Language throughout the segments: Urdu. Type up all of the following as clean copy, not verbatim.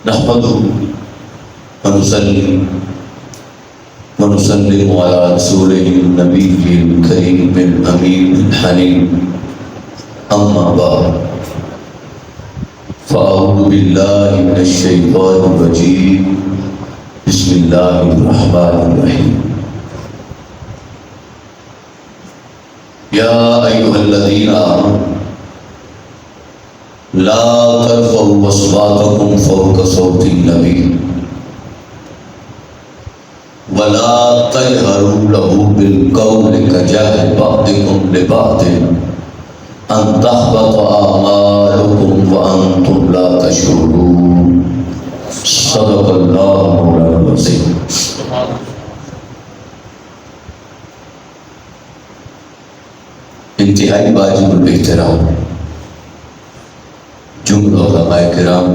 نحمده ونصلي ونسلم على رسوله النبي الكريم الأمين الحنين أما بعد فأعوذ بالله من الشيطان الرجيم بسم الله الرحمن الرحيم يا أيها الذين آمنوا لا ترفعوا أصواتكم فوق صوت النبي ولا تجهروا له بالقول كجهر بعضكم لبعض أن تحبط أعمالكم وأنتم لا تشعرون صدق الله مولانا العظيم. انتہائی واجب الاحترام جملہ علماء کرام،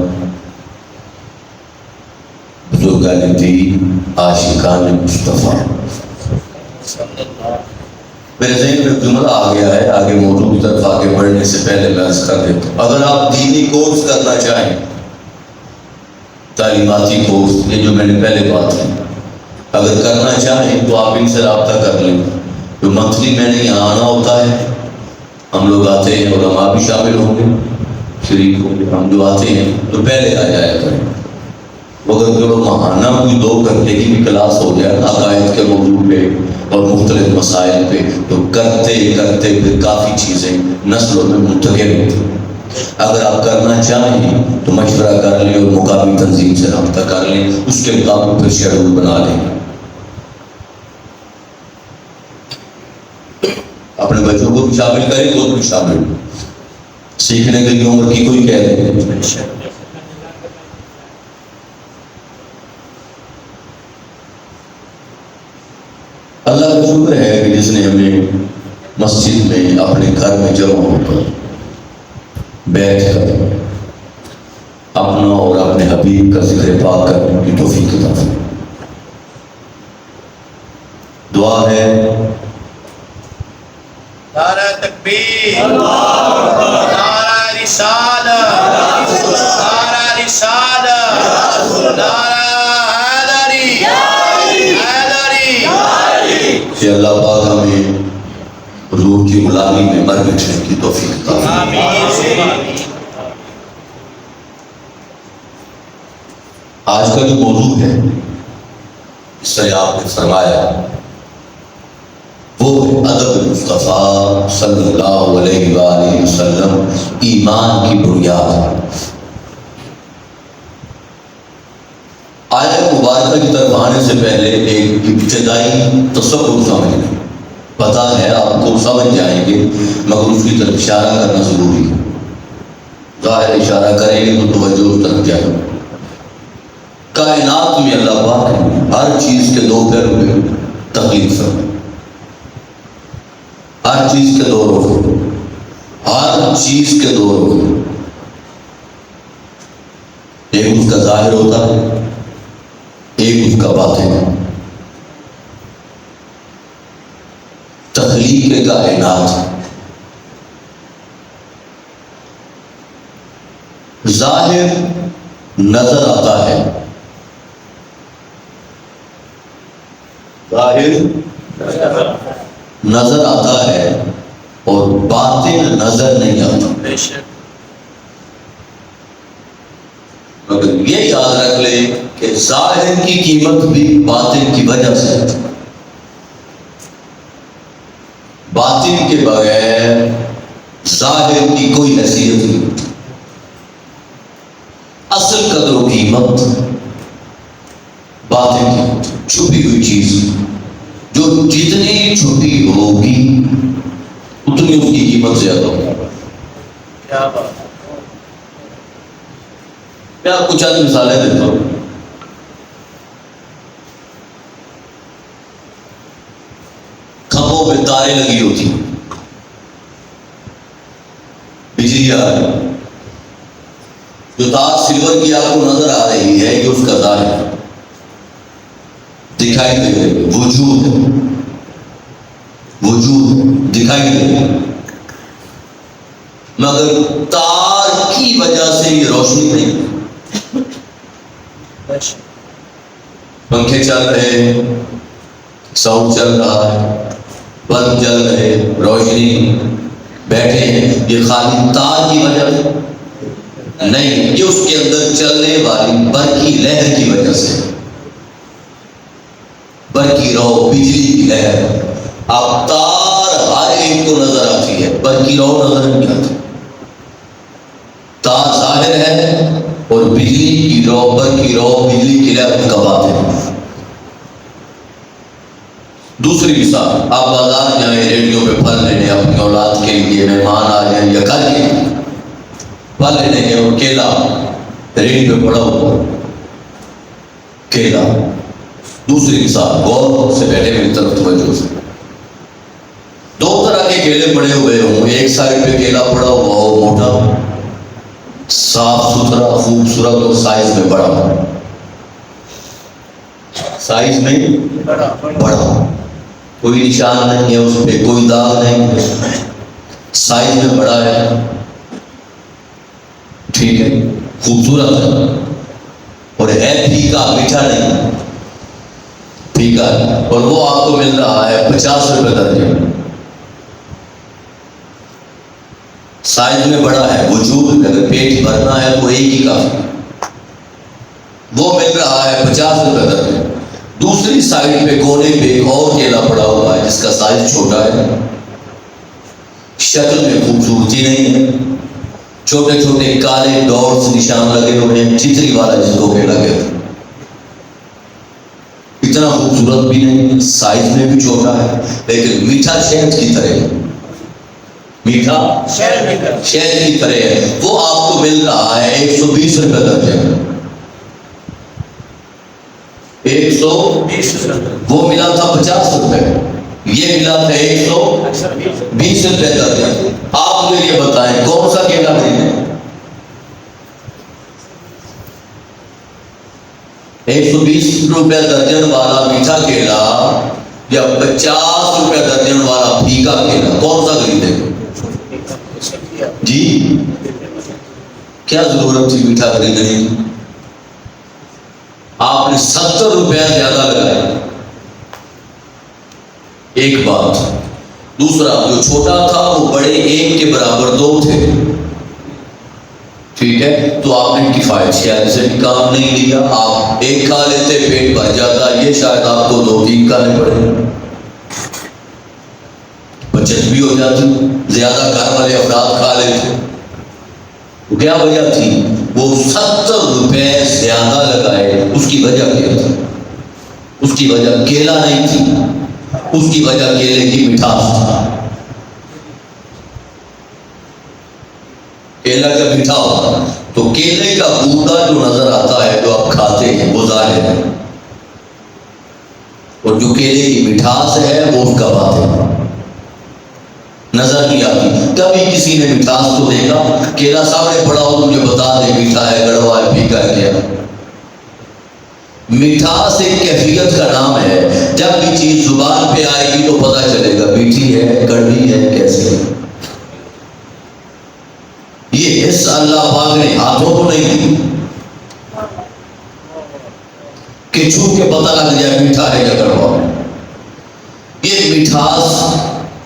بزرگان دین، عاشقان مصطفیٰ. میرے ذہن میں جملہ آ گیا ہے، آگے موضوع کی طرف آگے بڑھنے سے پہلے میں عرض کر دیتا ہوں. اگر آپ دینی کورس کرنا چاہیں، تعلیماتی کورس، یہ جو میں نے پہلے بات کی، اگر کرنا چاہیں تو آپ ان سے رابطہ کر لیں. جو منتھلی میں نے یہاں آنا ہوتا ہے، ہم لوگ آتے ہیں، علماء بھی شامل ہوں گے، شریک ہوں گے. ہم جو آتے ہیں تو پہلے آ جایا کریں. اگر چلو ماہانہ کوئی 2 گھنٹے کی بھی کلاس ہو جائے عقائد کے موضوع پہ اور مختلف مسائل پہ، تو کرتے کرتے پھر کافی چیزیں نسلوں میں منتقل ہوتی ہیں. اگر آپ کرنا چاہیں تو مشورہ کر لیں اور مقامی تنظیم سے رابطہ کر لیں، اس کے مطابق پھر شیڈول بنا لیں. اپنے بچوں کو بھی شامل کریں، خود بھی شامل. سیکھنے کی عمر کی کوئی قید نہیں. اللہ کا شکر ہے کہ جس نے ہمیں مسجد میں اپنے گھر میں جمع ہو کر بیٹھ کر اپنا اور اپنے حبیب کا ذکر پاک کرنے کی توفیق عطا فرمائی. دعا ہے نعرہ تکبیر، نعرہ رسالت، نعرہ رسالت، نعرہ حیدری، حیدری. کہ اللہ پاک ہمیں روح کی غلامی میں مر مٹنے کی توفیق عطا فرمائے. آج کا جو موضوع ہے، اس سے آپ نے فرمایا، وہ ہے ادب مصطفیٰ صلی اللہ علیہ وآلہ وسلم، ایمان کی بنیاد. آیت مبارکہ کی طرف آنے سے پہلے ایک ابتدائی تصور سمجھ لیں. پتہ ہے آپ کو سمجھ جائیں گے، مگر اس کی طرف اشارہ کرنا ضروری ہے. ظاہر اشارہ کریں گے تو توجہ اس طرف جائے. کائنات میں اللہ پاک نے ہر چیز کے 2 پہلو میں تخلیق فرمائی. ہر چیز کے 2 رخ، ہر چیز کے 2 رخ. ایک اس کا ظاہر ہوتا ہے، ایک اس کا باطن ہے. تخلیق کائنات ظاہر نظر آتا ہے، ظاہر نظر آتا ہے اور باطن نظر نہیں آتا. مگر یہ یاد رکھ لیں کہ ظاہر کی قیمت بھی باطن کی وجہ سے، باطن کے بغیر ظاہر کی کوئی حیثیت نہیں. اصل قدر و قیمت باطن کی چھپی ہوئی چیز، جو جتنی چھپی ہوگی اتنی اس کی قیمت زیادہ ہوگی. میں آپ کو چند مثالیں دیتا ہوں. کھمبوں پہ تاریں لگی ہوتی، بجلی آ رہی، جو تار سلور کی آپ کو نظر آ رہی ہے یہ اس کا ظاہر ہے، دکھائی دے رہی، وجود ہے، وجود دکھائی دے رہی. مگر تار کی وجہ سے یہ روشنی نہیں. پنکھے چل رہے ہیں، ساؤنڈ چل رہا ہے، بلب جل رہے، روشنی، بیٹھے ہیں، یہ خالی تار کی وجہ سے نہیں، یہ اس کے اندر چلنے والی برقی لہر کی وجہ سے، برقی رو، بجلی کی لہر۔ اب تار ہر ایک کو نظر آتی ہے، برقی رو نظر نہیں آتی۔ تار ظاہر ہے اور بجلی کی رو، برقی رو، بجلی کی لہر ان کا باطن ہے۔ دوسری مثال، آپ بازار جائیں، ریڈیو پہ پھل لینے اپنی اولاد کے لیے، مہمان آ جائیں یا گھر کے لیے پھل لینے کے، اور کیلا ریڈی پہ پڑا ہوا، کیلا۔ دوسری مثال، غور سے بیٹھے میری طرف توجہ سے، دو طرح کے کیلے پڑے ہوئے ہوں، ایک سائڈ پہ کیلا پڑا ہوا ہو موٹا، صاف ستھرا، خوبصورت اور سائز میں بڑا، سائز میں بڑا، کوئی نشان نہیں ہے اس پہ، کوئی داغ نہیں ہے، سائز میں بڑا ہے، ٹھیک ہے، خوبصورت ہے، اور ہے پھیکا، میٹھا نہیں، پھیکا ہے، اور وہ آپ کو مل رہا ہے 50 روپے درجن۔ سائز میں بڑا ہے، وجود اگر پیٹ بھرنا ہے تو ایک ہی کافی، وہ مل رہا ہے 50 روپے درجن۔ دوسری سائڈ پہ کونے پہ ایک اور کیلا پڑا ہوا ہے جس کا سائز چھوٹا ہے، شکل میں خوبصورتی نہیں ہے، چھوٹے چھوٹے کالے ڈاٹس نشان لگے ہوئے ہیں، چتری والا جس کو کیلا کہتے ہیں، اتنا خوبصورت بھی نہیں، سائز میں بھی چھوٹا ہے، لیکن میٹھا شہد کی طرح ہے، میٹھا شہد کی طرح ہے، وہ آپ کو مل رہا ہے 120 روپے درجن۔ 120، وہ ملا تھا 50 روپے، یہ ملا تھا 120 روپے درجن۔ آپ مجھے یہ بتائیں کون سا کیلا خریدیں؟ 120 روپے درجن والا میٹھا کیلا یا 50 روپے درجن والا پھیکا کیلا، کون سا خریدیں؟ جی، کیا ضرورت تھی میٹھا خریدنے کی؟ آپ نے 70 روپے زیادہ لگائے، ایک بات۔ دوسرا، جو چھوٹا تھا وہ بڑے ایک کے برابر 2 تھے، ٹھیک ہے، تو آپ نے کفایت شاید سے بھی کام نہیں لیا، آپ ایک کھا لیتے پیٹ بھر جاتا، یہ شاید آپ کو 2-3 کھانے پڑے، بچت بھی ہو جاتی، زیادہ گھر والے افراد کھا لیتے۔ کیا وجہ تھی؟ وہ 70 روپے زیادہ لگائے، اس کی وجہ کیا تھی؟ اس کی وجہ کیلا نہیں تھی، اس کی وجہ کیلے کی مٹھاس تھا۔ کیلا جب میٹھا ہوتا تو کیلے کا گودا جو نظر آتا ہے، جو آپ کھاتے ہیں، وہ ظاہر ہے، اور جو کیلے کی مٹھاس ہے وہ اس کا باطن ہے، نظر نہیں آتی۔ کبھی کسی نے مٹھاس تو دیکھا؟ کیلا سامنے پڑا ہو تو مجھے بتا دے میٹھا ہے، کڑوا ہے، پھیکا ہے، کیا؟ مٹھاس ایک کیفیت کا نام ہے، جب بھی چیز زبان پہ آئے گی تو پتہ چلے گا میٹھی ہے، کڑوی ہے، کیسے ہے۔ یہ حص اللہ پاک نے ہاتھوں کو نہیں دی کہ چھو کے پتہ لگ جائے میٹھا ہے یا کڑوا۔ یہ مٹھاس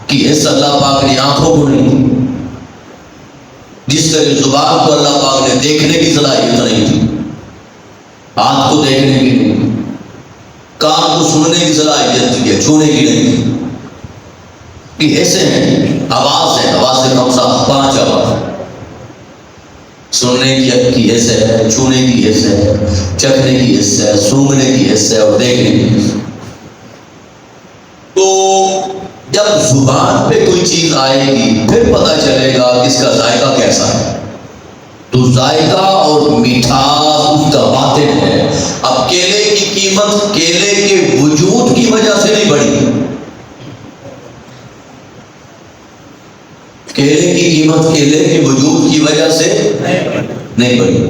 کی حص اللہ پاک نے آنکھوں کو نہیں دی، جس طرح زبان کو اللہ پاک نے دیکھنے کی صلاحیت نہیں دی، ہاتھ کو دیکھنے کی نہیں دی، کان کو سننے کی صلاحیت دی ہے، چھونے کی نہیں دی۔ یہ حصے ہیں، حواس ہیں، حواس خمسہ، 5 حواس، سننے کی حص ہے، چھونے کی حص ہے، چکھنے کی حص ہے، سونگھنے کی حص ہے، اور دیکھنے کی حص ہے۔ تو جب زبان پہ کوئی چیز آئے گی پھر پتہ چلے گا کہ اس کا ذائقہ کیسا ہے، تو ذائقہ اور میٹھاس اس کا باطن ہے۔ اب کیلے کی قیمت کیلے کے وجود کی وجہ سے نہیں بڑھی، کیلے کی قیمت کیلے کے وجود کی وجہ سے نہیں بڑھی۔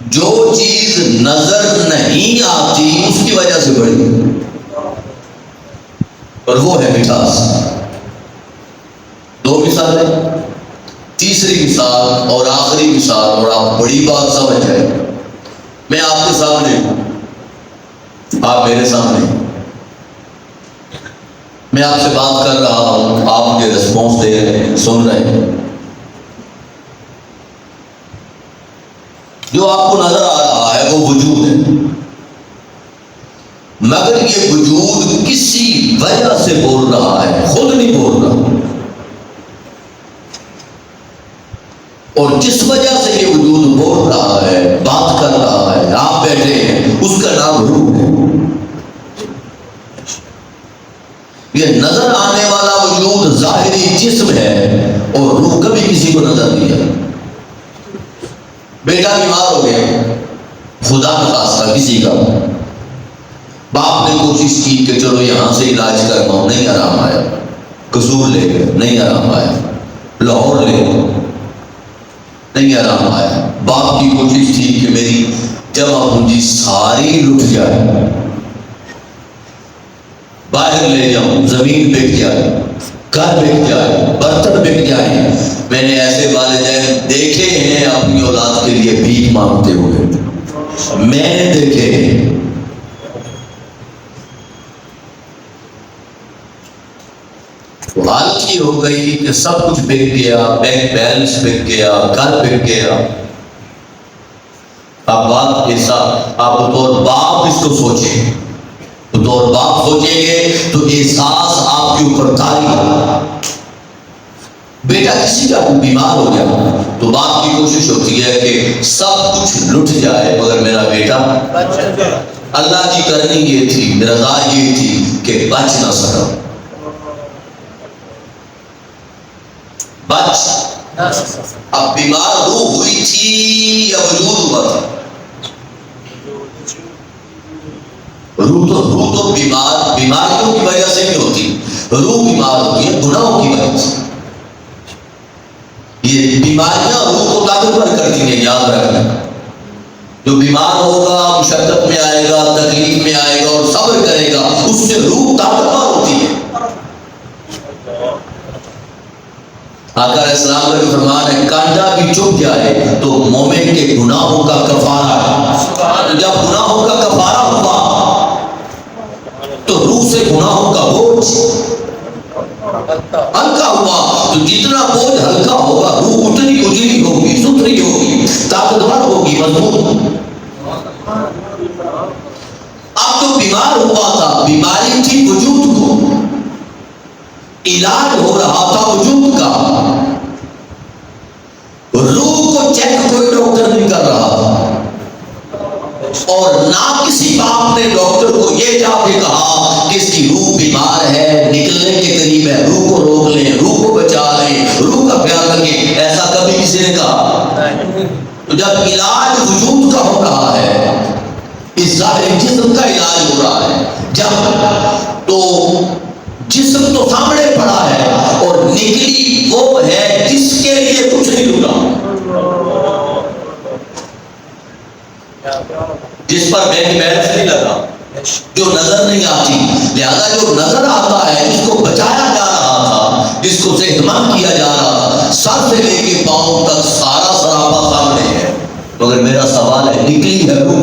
جو چیز نظر نہیں آتی اس کی وجہ سے بڑھی، اور وہ ہے مٹھاس۔ 2 مثالیں، تیسری مثال اور آخری مثال، اور آپ بڑی بات سمجھ جائیں، میں آپ کے سامنے ہوں، آپ میرے سامنے، میں آپ سے بات کر رہا ہوں، آپ مجھے رسپانس دے رہے ہیں، سن رہے ہیں۔ جو آپ کو نظر آ رہا ہے وہ وجود ہے، مگر یہ وجود کسی وجہ سے بول رہا ہے، خود نہیں بول رہا، اور جس وجہ سے یہ وجود بول رہا ہے، بات کر رہا ہے، آپ بیٹھے ہیں، اس کا نام روح ہے۔ یہ نظر آنے والا وجود ظاہری جسم ہے، اور روح کبھی کسی کو نظر نہیں آئی۔ بیٹا بیمار ہو گیا، خدا نخواستہ کسی کا، باپ نے کوشش کی کہ چلو یہاں سے علاج کرواؤں، نہیں آرام آیا، قصور لے گئے، نہیں آرام آیا، لاہور لے گئے، نہیں آرام آیا۔ باپ کی کوشش تھی کہ میری جمع پونجی ساری لٹ جائے، باہر لے جاؤں، زمین بک جائے، گھر بک جائے، برتن بک جائے۔ میں نے ایسے والدین دیکھے ہیں اپنی اولاد کے لیے بھیک مانگتے ہوئے، میں نے دیکھے ہیں۔ حالت یہ ہو گئی کہ سب کچھ بک گیا، بینک بیلنس بک گیا، گھر بک گیا۔ اب بات ایسا، آپ بطور باپ اس کو سوچیں، بطور باپ سوچیں گے تو احساس آپ کے اوپر طاری ہوگا۔ بیٹا کسی کا بیمار ہو گیا تو باپ کی کوشش ہوتی ہے کہ سب کچھ لٹ جائے مگر میرا بیٹا، اللہ کی کرنی یہ تھی، رضا یہ تھی کہ بچ نہ سکا، بچ۔ اب بیمار روح ہوئی تھی یا وجود ہوا تھا؟ روح تو بیماریوں کی وجہ سے نہیں ہوتی، روح بیمار ہوتی ہے گناہوں کی وجہ سے۔ یہ بیماریاں روح کو طاقتور کرتی ہیں، یاد رکھنا۔ جو بیمار ہوگا، مشقت میں آئے گا، تکلیف میں آئے گا اور صبر کرے گا، اس سے روح طاقتور ہوتی ہے۔ آقا علیہ السلام کا فرمان ہے، کانٹا بھی چپ جائے تو مومن کے گناہوں کا کفارہ ہے۔ تو جب گناہوں کا کفارہ ہوا تو روح سے گناہوں کا بوجھ ہلکا ہوا، تو جتنا بوجھ ہلکا ہوگا روح اتنی اجلی ہوگی، ستھری ہوگی، طاقتور ہوگی، مضبوط۔ اب تو بیمار ہوا تھا، بیماری تھی وجود کو، علاج ہو رہا تھا وجود کا، روح کو چیک کوئی ڈاکٹر نہیں کر رہا تھا، اور نہ کسی باپ نے ڈاکٹر کو یہ جا کے کہا کہ اس کی روح بیمار ہے، نکلنے کے قریب ہے، روح کو روک لیں، روح کو بچا لیں، روح کا خیال رکھیں۔ ایسا کبھی کسی نے کہا؟ تو جب علاج وجود کا ہو رہا ہے، اس ظاہر جسم کا علاج ہو رہا ہے، جب تو جسم تو سامنے پڑا ہے اور نکلی وہ ہے جس کے لیے کچھ نہیں لگا، جس پر بینک بیلنس نہیں لگا، جو نظر نہیں آتی۔ لہذا جو نظر آتا ہے، جس کو بچایا جا رہا تھا، جس کو صحت مند کیا جا رہا تھا، سر سے لے کے پاؤں تک سارا سراپا سامنے ہے، مگر میرا سوال ہے، نکلی ہے روح،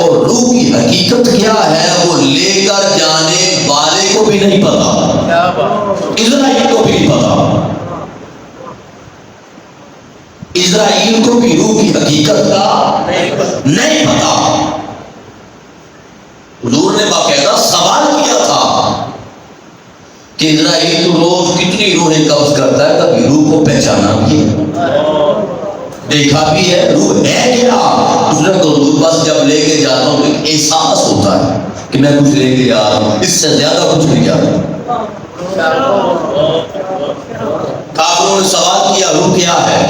اور روح کی حقیقت کیا ہے وہ لے کر جانے والے کو بھی نہیں پتا، اسرائیل کو بھی نہیں پتا، اسرائیل کو بھی روح کی حقیقت کا نہیں پتا۔ حضور نے باقاعدہ سوال کیا تھا کہ اسرائیل تو روز کتنی روحیں قبض کرتا ہے، کبھی روح کو پہچانا بھی ہے، دیکھا بھی ہے، روح ہے کیا؟ اس نے تو حضور بس جب لے کے جاتا ہوں تو احساس ہوتا ہے کہ میں کچھ لے کے جا رہا ہوں، اس سے زیادہ کچھ نہیں جا رہا۔ کافروں نے سوال کیا روح کیا ہے؟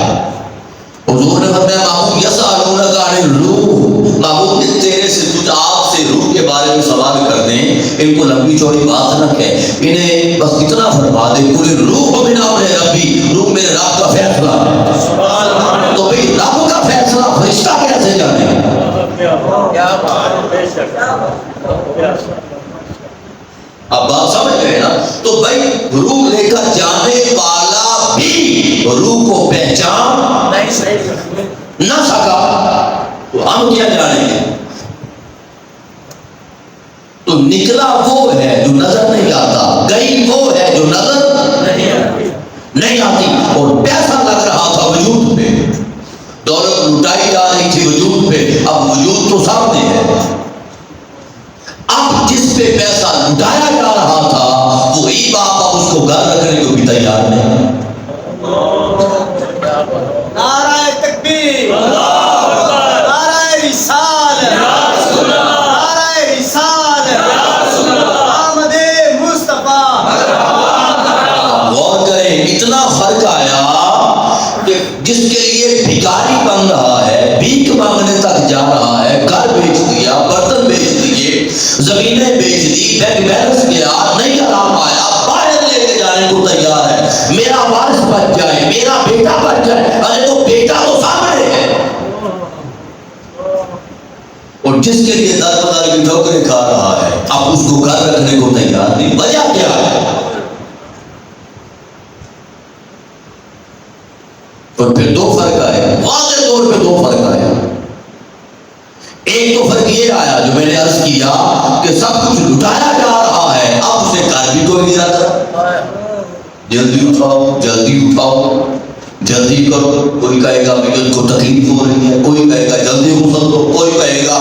حضور نے فرمایا معبود یسألونک عن الروح، معبود تیرے سے کچھ آپ سے روح کے بارے میں سوال کر دیں، ان کو لمبی چوڑی بات نہ کہیں، انہیں بس اتنا فرما دے قل الروح من امر ربی، روح میرے رب کا فیصلہ ہے۔ تو بھئی رب کا فیصلہ فرشتہ کیسے جانے؟ اب بات سمجھ گئے نا؟ تو بھائی روح لے کر جانے والا بھی روح کو پہچان نہ سکا، تو ہم کیا جانیں گے؟ تو نکلا وہ ہے جو نظر نہیں آتا، گئی وہ ہے جو نظر نہیں آتی، اور پیسہ لگ رہا تھا وجود پہ، دولت لٹائی جا رہی تھی وجود پہ، اب وجود تو سامنے ہے، اب جس پہ پیسہ لٹایا جا رہا تھا وہی باپ اب اس کو گھر رکھنے کو بھی تیار نہیں۔ نعرہ تکبیر، نعرہ رسالت، نعرہ رسالت، آمد مصطفیٰ۔ غور کریں، اتنا فرق آیا کہ جس کے لیے بھکاری بن رہا ہے، بھیک مانگنے تک جا رہا ہے، گھر بیچ دیا، برتن بیچ دیے، زمینیں بیچ دی، بینک بیلنس گیا، نہیں آرام آیا، باہر لے کے جانے کو تیار ہے، میرا وارث بچ جائے، میرا بیٹا بچ جائے، ارے تو بیٹا تو سامنے ہے، اور جس کے لیے در بدر کی ٹھوکریں کھا رہا ہے اب اس کو گھر رکھنے کو تیار نہیں۔ وجہ کیا ہے؟ تو پھر دو فرق آئے، واضح طور پہ دو فرق آئے۔ ایک تو فرق یہ آیا جو میں نے عرض کیا کہ سب کچھ لٹایا جا رہا ہے، اب اسے کر بھی کوئی نہیں رہا، جلدی اٹھاؤ، جلدی اٹھاؤ، جلدی کرو، کوئی کہے گا مجھے کو تکلیف ہو رہی ہے، کوئی کہے گا جلدی غسل دو، کوئی کہے گا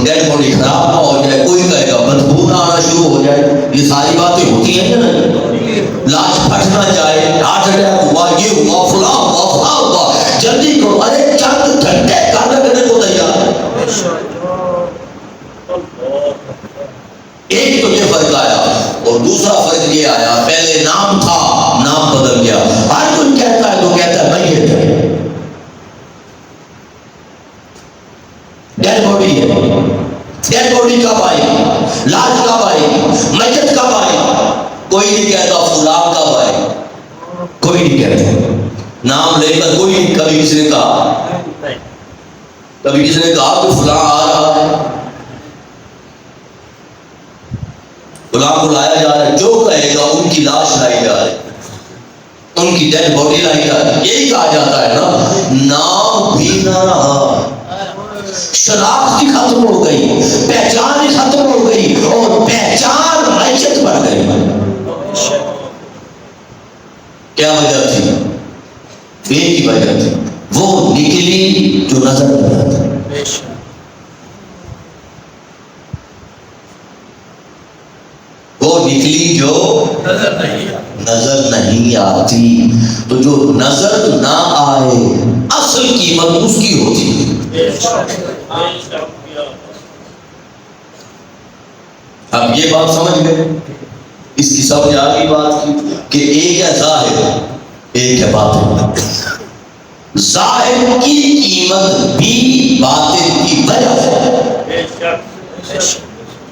ڈیڈ باڈی خراب نہ ہو جائے، کوئی کہے گا بدبو نہ آنا شروع ہو جائے، یہ ساری باتیں ہوتی ہیں نا، لاش پھٹ نہ جائے، ہارٹ اٹیک ہوا، یہ ہوا، فلاں ہوا، فلاں ہوا، جلدی کرو، ارے چند گھنٹے کر رکھنے کو تیار ہے۔ ایک تو یہ فرق آیا، اور دوسرا فرق یہ آیا پہلے نام تھا، نام بدل گیا، ہر کوئی کہتا ہے تو کہتا ہے میت ہے، ڈیڈ باڈی ہے، ڈیڈ باڈی کب آئی، لاش کب آئی، میت کب آئی، کوئی نہیں کہتا فلاں کب آئے، کوئی نہیں کہتا، نام لے کر کوئی نہیں، کبھی کسی نے کہا، کبھی کسی نے کہا کہ فلاں آ رہا ہے، فلاں کو لایا جا رہا ہے، جو کہے گا ان کی لاش لائی جا رہی، ان کی ڈیڈ باڈی لائی جا رہی، یہی کہا جاتا ہے نا، نام بھی نہ رہا، شناخت ہی ختم ہو گئی، پہچان ہی ختم ہو گئی، اور پہچان میت بن گئی۔ کیا وجہ تھی؟ ایک ہی وجہ تھی، وہ نکلی جو نظر نہیں آتی، وہ نکلی جو نظر نہیں آتی، تو جو نظر نہ آئے اصل قیمت اس کی ہوتی۔ اب یہ بات سمجھ گئے، اس کی سمجھ آ گئی بات کی کہ ایک ہے ظاہر، ایک ہے باطن، ظاہر کی قیمت بھی باطن کی وجہ سے۔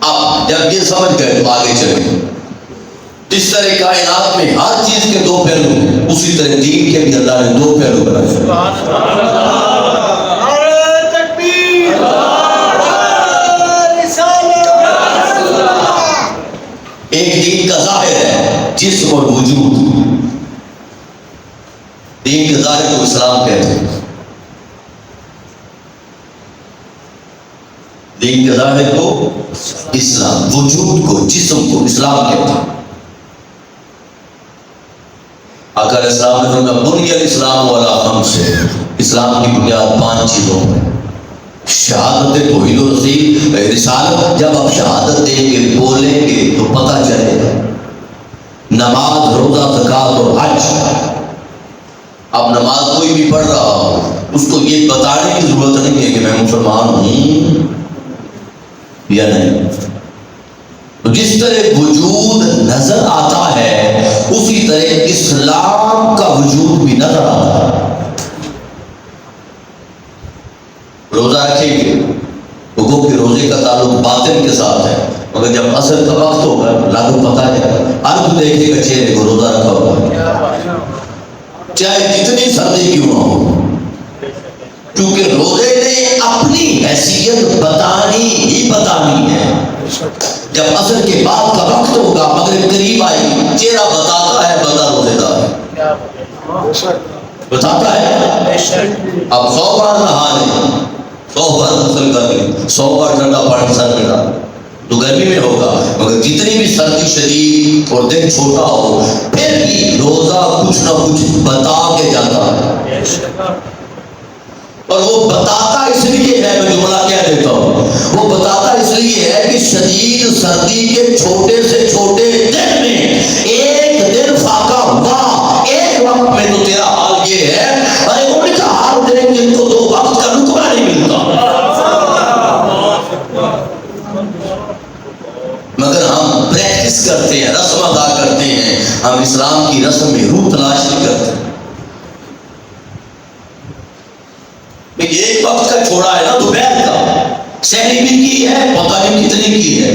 اب جب یہ سمجھ گئے تو آگے چلیں، جس طرح کائنات میں ہر چیز کے دو پہلو ہیں، اسی طرح دین کے بھی اللہ نے دو پہلو بنائے۔ نعرہ تکبیر، رسالت۔ ایک دین کا ظاہر ہے، جسم اور وجود، دین کے ظاہر کو اسلام کہتے ہیں، دین کے ظاہر کو اسلام، وجود کو، جسم کو اسلام کہتے ہیں۔ آقا علیہ السلام نے فرمایا بنی الاسلام علی خمس، اسلام کی بنیاد 5 چیزوں پر، شہادت توحید و رسالت، جب آپ شہادت دیں گے بولیں گے تو پتہ چلے گا، نماز، روزہ، زکوٰۃ اور حج۔ اب نماز کوئی بھی پڑھ رہا ہو اس کو یہ بتانے کی ضرورت نہیں ہے کہ میں مسلمان ہوں یا نہیں، تو جس طرح وجود نظر آتا ہے اسی طرح اسلام کا وجود بھی نظر آتا ہے۔ روزہ رکھیں گے تو گو کہ روزے کا تعلق باطن کے ساتھ ہے، مگر جب عصر کا وقت ہوگا اللہ کو پتہ ہے، ہر کوئی دیکھے گا چہرے کو روزہ رکھا ہوگا، چاہے جتنی سردی کیوں نہ ہو، کیونکہ روزے نے اپنی حیثیت بتانی ہی بتانی ہے۔ جب عصر کے بعد کا وقت ہوگا، مغرب قریب آئے گی، چہرہ بتاتا ہے بندہ روزے دار ہے، بتاتا ہے۔ اب 100 بار نہا لیں، 100 بار 100 بار ٹھنڈا پانی سر میں ڈال تو گرمی میں ہوگا، مگر جتنی بھی سردی شدید اور دن چھوٹا ہو پھر بھی روزہ کچھ نہ کچھ بتا کے جاتا ہے، اور وہ بتاتا اس لیے ہے، میں جملہ کیا دیتا ہوں، وہ بتاتا اس لیے ہے کہ شدید سردی کے چھوٹے سے چھوٹے دن میں ایک دن فاقہ ہوا، ایک وقت میں تو تیرا حال یہ ہے، ارے ان کا حال دیکھ جن کو 2 وقت کا رتبہ نہیں ملتا، مگر ہم پریکٹس کرتے ہیں، رسم ادا کرتے ہیں، ہم اسلام کی رسم میں روح تلاش نہیں کرتے۔ ایک وقت کا چھوڑا ہے نا دوپہر کا، سحری بھی کی ہے، پتہ نہیں کتنی کی ہے،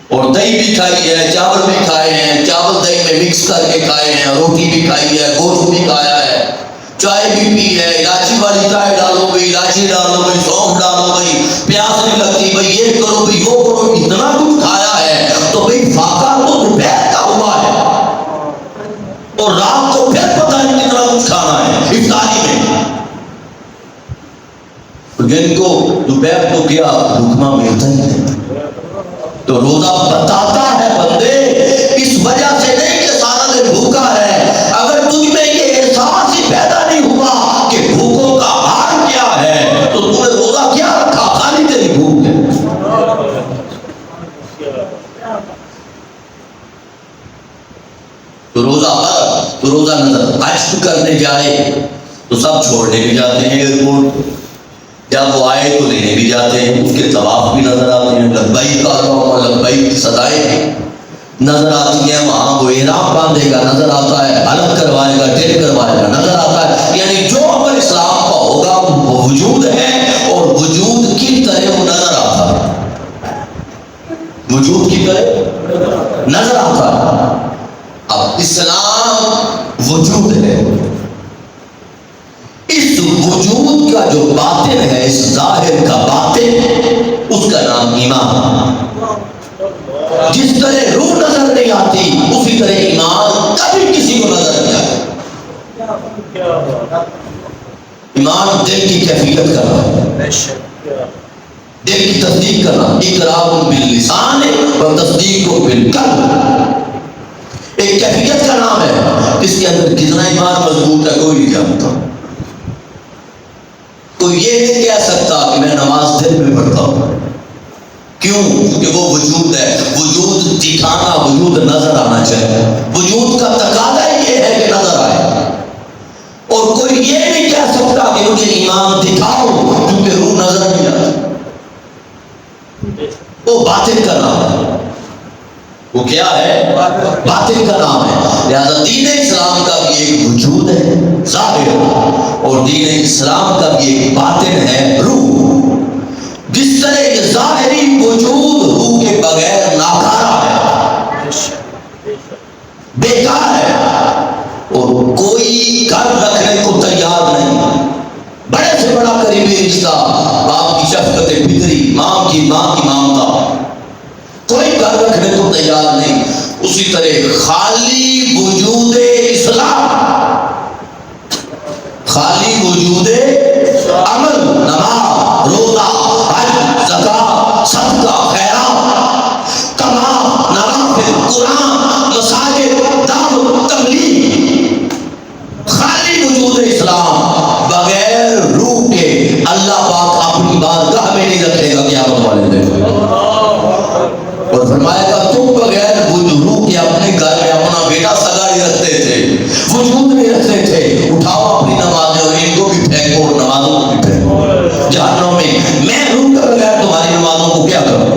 اور دہی بھی کھائی ہے، چاول بھی کھائے ہیں، چاول دہی میں مکس کر کے کھائے ہیں، روٹی بھی کھائی ہے، گوشت بھی کھایا ہے، چائے بھی پی ہے، الائچی والی چائے ڈالو بھائی، الائچی ڈالو بھائی، سونف ڈالو بھائی، پیاس نہیں لگتی بھائی، یہ کرو بھائی، وہ کرو، اتنا کچھ کھایا ہے تو بھائی فاقہ تو دوپہر کا ہوا ہے، اور رات کو پھر پتہ نہیں کتنا کچھ کھانا ہے افطاری میں۔ جن کو دوپہر کو کیا حکمہ ملتا ہی نہیں، تو روزہ بتاتا ہے بندے اس وجہ سے نہیں کہ سارا دن بھوکا ہے، اگر تجھ میں یہ احساس ہی پیدا نہیں ہوا کہ بھوکوں کا حال کیا ہے تو تم نے روزہ کیا رکھا، خالی تیری بھوک ہے۔ تو روزہ نظر حج کرنے جائے تو سب چھوڑنے بھی جاتے ہیں ایئرپورٹ، جب وہ آئے تو لینے بھی جاتے ہیں، اس کے طواف بھی نظر آتے ہیں، لبیک اللہم لبیک کی صدائیں نظر آتی ہیں، وہاں وہ احرام باندھے گا نظر آتا ہے، حلق کروائے گا، ٹیل کروائے گا نظر آتا ہے، یعنی جو عمل اسلام کا ہوگا وہ وجود ہے، اور وجود کی طرح وہ نظر آتا ہے، وجود کی طرح نظر آتا ہے۔ اب اسلام وجود ہے، اس وجود کا جو باطن ہے، اس ظاہر کا باطن، اس کا نام ایمان۔ جس طرح روح نظر نہیں آتی اسی طرح ایمان کبھی کسی کو نظر نہیں آتا۔ ایمان دل کی کیفیت کرنا ہے، دل کی تصدیق کرنا، اقرار باللسان و تصدیق بالقلب، ایک کیفیت کا نام ہے۔ اس کے اندر کتنا ایمان مضبوط ہے کوئی نہیں جانتا، کوئی یہ نہیں کہہ سکتا کہ میں نماز دل میں پڑھتا ہوں، کیوں؟ کیونکہ وہ وجود ہے، وجود دکھانا، وجود نظر آنا چاہیے، وجود کا تقاضا یہ ہے کہ نظر آئے، اور کوئی یہ نہیں کہہ سکتا کہ مجھے ایمان دکھاؤ کیونکہ روح نظر نہیں آتی، وہ باطن کا نام ہے، وہ کیا ہے؟ باطن کا نام ہے۔ لہذا دین اسلام کا بھی ایک وجود ہے ظاہر، اور دین اسلام کا بھی ایک باطن ہے روح۔ جس طرح یہ ظاہری وجود روح کے بغیر ناکارہ ہے، بیکار ہے، اور کوئی کر رکھنے کو تیار نہیں، بڑے سے بڑا قریبی رشتہ، باپ کی شفقت فطری، ماں کی مامتا، کوئی کر رکھنے کو تیار نہیں۔ اسی طرح خالی وجود اسلام، خالی وجود عمل، نماز، روزہ، حج، زکات، صدقہ، خیرات، تمام نوافل، قرآن، مساجد، دعوت، تبلیغ، خالی وجود اسلام بغیر روح کے اللہ پاک اپنی بارگاہ میں نہیں رکھے گا قیامت والے دن، اور فرمائے گا تم بغیر روح کے اپنے گھر میں اپنا بیٹا سگا نہیں رکھتے تھے، وجود نہیں رکھتے تھے، اٹھاؤ اپنی نمازیں اور ان کو بھی پھینکو اور نمازوں کو بھی پھینکو جہنم میں روح کے بغیر تمہاری نمازوں کو کیا کروں؟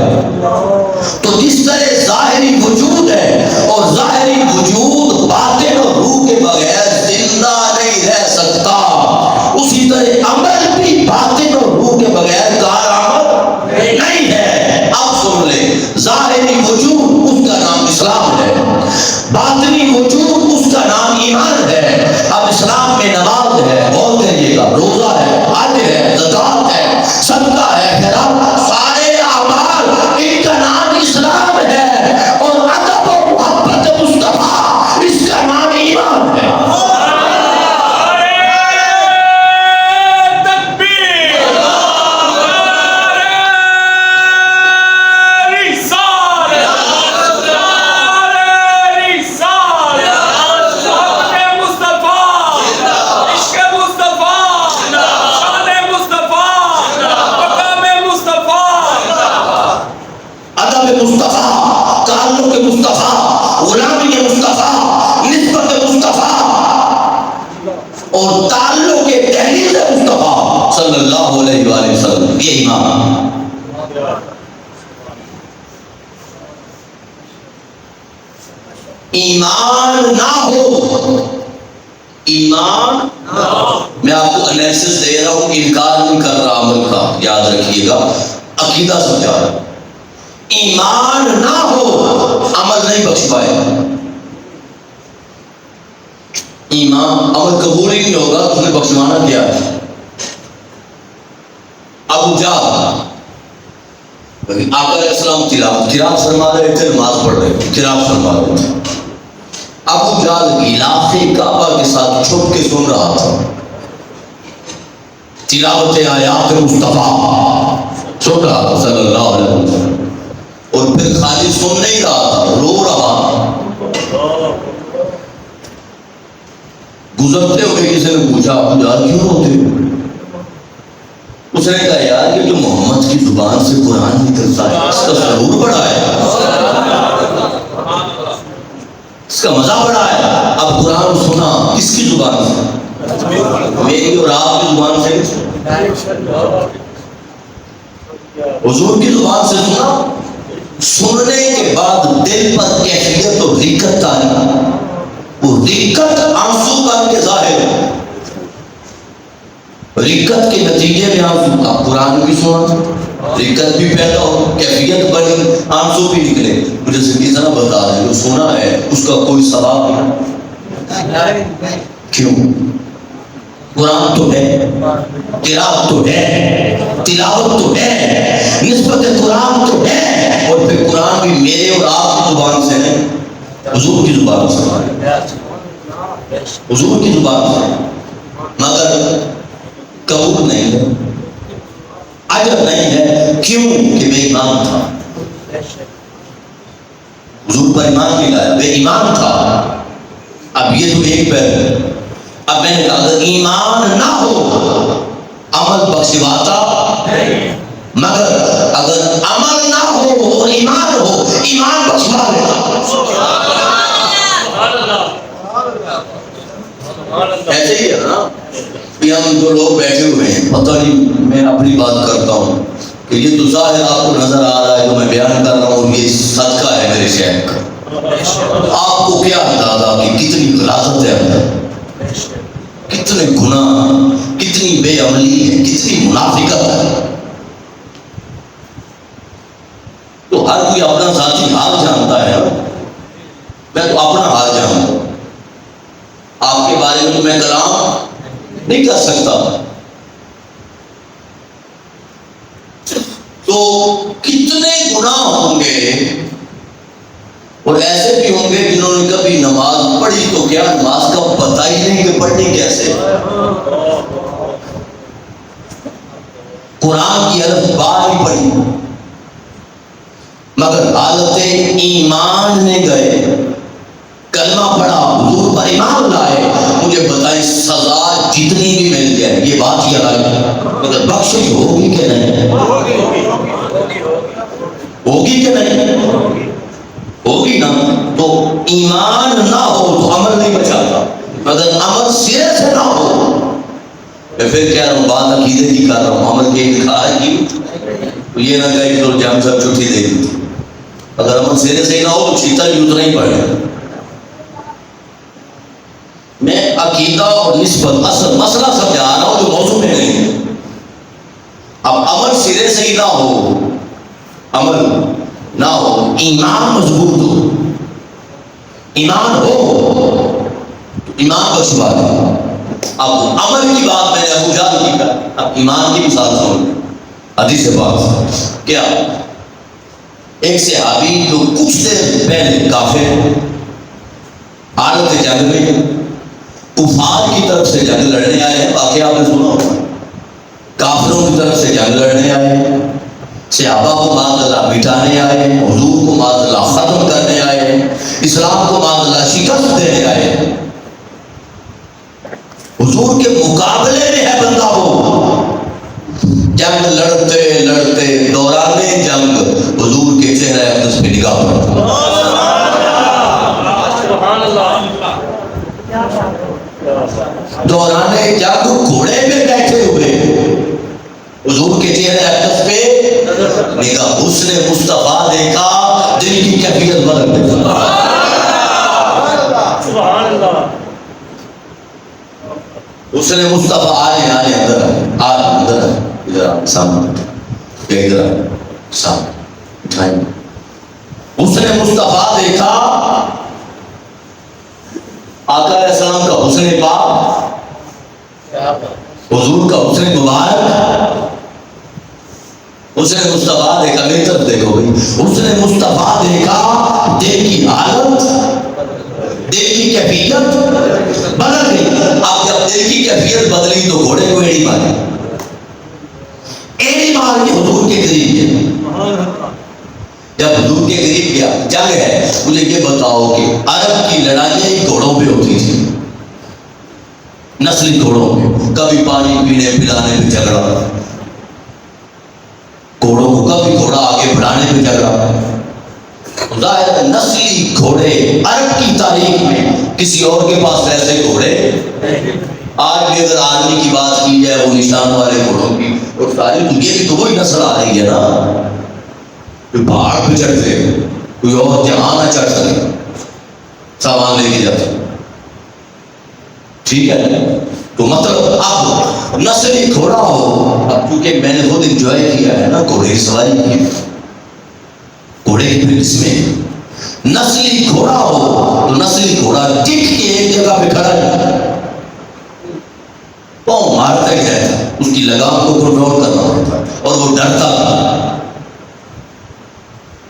تو جس طرح ظاہری وجود ہے، اور ظاہری وجود باطن اور روح کے بغیر زندہ نہیں رہ سکتا، اسی طرح عمل بھی باطن اور روح کے بغیر کارآمد نہیں ہے۔ اب سن لیں، ظاہری وجود اس کا نام اسلام ہے، باطنی وجود اس کا نام ایمان ہے۔ اب اسلام میں نماز ہے، غور کریے گا، روزہ ہے، حج ہے، زکات ہے، صدقہ ہے، خیرات، سارے اعمال ان کا نام اسلام ہے، اور ادب و محبت مصطفیٰ اس کا نام ایمان ہے۔ یہ ایمان. ایمان نہ ہو، ایمان میں آپ کو انالیسس دے رہا ہوں، انکار نہیں کر رہا عمل کا، یاد رکھیے گا، عقیدہ سمجھا رہا ہوں. ایمان نہ ہو عمل نہیں بخش پائے. ایمان عمل قبول ہی نہیں ہوگا تو نے بخشوانا کیا ہے؟ ابو جہل آقا علیہ السلام قرات فرما رہے تھے، نماز پڑھ رہے تھے، قرات فرما رہے تھے. ابو جہل غلاف کعبہ کے ساتھ چھپ کے سن رہا تھا تلاوت آیات مصطفیٰ، سن رہا تھا صلی اللہ علیہ وسلم. اور پھر خالی سن نہیں رہا تھا، رو رہا. گزرتے ہوئے کسی نے پوچھا ابو جہل کیوں روتے ہو؟ اس نے کہا یار یہ جو محمد کی زبان سے قرآن نکلتا ہے اس کا ضرور بڑا ہے، اس کا مزہ بڑا ہے. اب قرآن سنا کس کی زبان سے؟ میری اور آپ کی زبان سے، حضور کی زبان سے سنا. سننے کے بعد دل پر کیفیت اور رقت آئی، وہ رقت آنسو بن کے ظاہر، رقت کے نتیجے میں آنسو. اب قرآن بھی سنا، رقت بھی پیدا ہو، کیفیت بڑی، آنسو بھی نکلے. مجھے زندگی ذرا بتا دیں جو سنا ہے اس کا کوئی ثواب نہیں. کیوں؟ قرآن تو ہے، قرات تو ہے، تلاوت تو ہے، نسبت قرآن تو ہے، اور پھر قرآن بھی میرے اور آپ کی زبان سے ہے، حضور کی زبان سے، حضور کی زبان سے. مگر قبول نہیں ہے، عجب نہیں ہے. کیوں؟ کہ بے ایمان تھا، حضور پر ایمان نہیں لایا، بے ایمان تھا. اب یہ تو ایک پہلو. اب میں نے کہا اگر ایمان نہ ہو عمل بخشواتا، مگر اگر عمل نہ ہو اور ایمان ہو ایمان بخشوا لیتا. ایسے ہی ہے نا کہ ہم جو لوگ بیٹھے ہوئے ہیں، پتہ نہیں میں اپنی بات کرتا ہوں کہ یہ تو ظاہر آپ کو نظر آ رہا ہے جو میں بیان کر رہا ہوں، یہ صدقہ ہے میرے شیخ کا. آپ کو کیا اندازہ کہ کتنی غلاظت ہے اندر، کتنے گناہ، کتنی بے عملی ہے، کتنی منافقت ہے. تو ہر کوئی اپنا ذاتی حال جانتا ہے. میں تو اپنا حال جانتا ہوں، آپ کے بارے میں تو میں کلام نہیں کر سکتا. تو کتنے گناہ ہوں گے، اور ایسے بھی ہوں گے جنہوں نے کبھی نماز پڑھی تو کیا نماز کا پتہ ہی نہیں کہ پڑھنی کیسے. قرآن کی الف با نہیں پڑھی، مگر حالت ایمان میں گئے، کلمہ پڑھا، حضور پر ایمان لائے. مجھے بتائیں سزا جتنی بھی مل جائے، یہ بات ہی الگ ہے، مگر بخشش ہوگی کہ نہیں؟ ہوگی کہ نہیں؟ ہوگی نا. تو ایمان نہ ہو تو عمل نہیں بچاتا، اگر عمل سرے سے نہ ہو. میں پھر کہہ رہا ہوں بات عقیدے کی کر رہا ہوں، عمل کے انکار کی تو یہ نہ کہے تو جام صاحب چھٹی دے دی تھی. اگر عمل سرے سے نہ ہو تو چیتا بھی اتنا ہی پڑے. میں عقیدہ اور نسبت اصل مسئلہ سمجھا رہا ہوں جو موضوع میں نہیں ہے. اب عمل سرے سے ہی نہ ہو، عمل نہ ہو، ایمان مضبوط ہو، ایمان ہو تو ایمان بخشوا دے. اب عمل کی بات میں نے ابو جہل کی کہا، اب ایمان کی مثال سن لیں. حدیث بات کیا، ایک صحابی جو کچھ دیر پہلے کافر حالت جنگ میں کفار کی طرف سے جنگ لڑنے آئے ہیں، واقعہ آپ نے سنا ہوگا، کافروں کی طرف سے جنگ لڑنے آئے ہیں، صحابہ کو معاذ اللہ مٹانے آئے ہیں، حضور کو معاذ اللہ ختم کرنے آئے ہیں، اسلام کو معاذ اللہ شکست دینے آئے ہیں. حضور کے مقابلے میں ہے بندہ وہ. جنگ لڑتے لڑتے دوران جنگ حضور کے چہرہ اقدس پہ نگاہ پڑتا. دوران جنگ گھوڑے پہ بیٹھے ہوئے حضور کے کے چہرے اقدس پہ نگاہ، حسن مصطفیٰ دیکھا دل کی کیفیت بدل گئی۔ سبحان اللہ۔ حسن مصطفیٰ آنے اندر آنے اندر ادھر سامنے ادھر سامنے اٹھائیں۔ حسن مصطفیٰ دیکھا آقا علیہ السلام کا حسن پاک، حضور کا حسن مبارک، حسن مصطفیٰ دیکھا۔ میری طرف دیکھو بھائی، حسن مصطفیٰ دیکھا، دل کی حالت، دل کی کیفیت بدل گئی۔ اب جب دل کی کیفیت بدلی تو گھوڑے کو ایڑی ماری، ایڑی مار کے حضور کے قریب گیا۔ جب حضور کے قریب گیا، جنگ ہے، مجھے یہ بتاؤ کہ عرب کی لڑائیاں گھوڑوں پہ ہوتی تھی، نسلی گھوڑوں پہ، کبھی پانی پینے پلانے پہ جھگڑا، گھوڑوں کو کبھی گھوڑا آگے بڑھانے پہ جھگڑا۔ ظاہر نسلی گھوڑے عرب کی تاریخ میں کسی اور کے پاس ایسے گھوڑے، آج بھی اگر آرمی کی بات کی جائے وہ نشان والے گھوڑوں کی، اور ساری دنیا کی تو وہی نسل آ رہی ہے نا، کوئی پہاڑ پہ چڑھتے، کوئی اور جہاں نہ چڑھ سکے، سامان لے کے جاتے، ٹھیک ہے۔ تو مطلب اب نسلی گھوڑا ہو، اب کیونکہ میں نے خود انجوائے کیا ہے نا گھوڑے کی سواری کی، گھوڑے کی پریکٹس میں نسلی گھوڑا ہو تو نسلی گھوڑا ٹک کے ایک جگہ پہ کھڑا ہے، پاؤں مارتا ہی رہتا، اس کی لگام کو کنٹرول کرنا ہوتا اور وہ ڈرتا تھا۔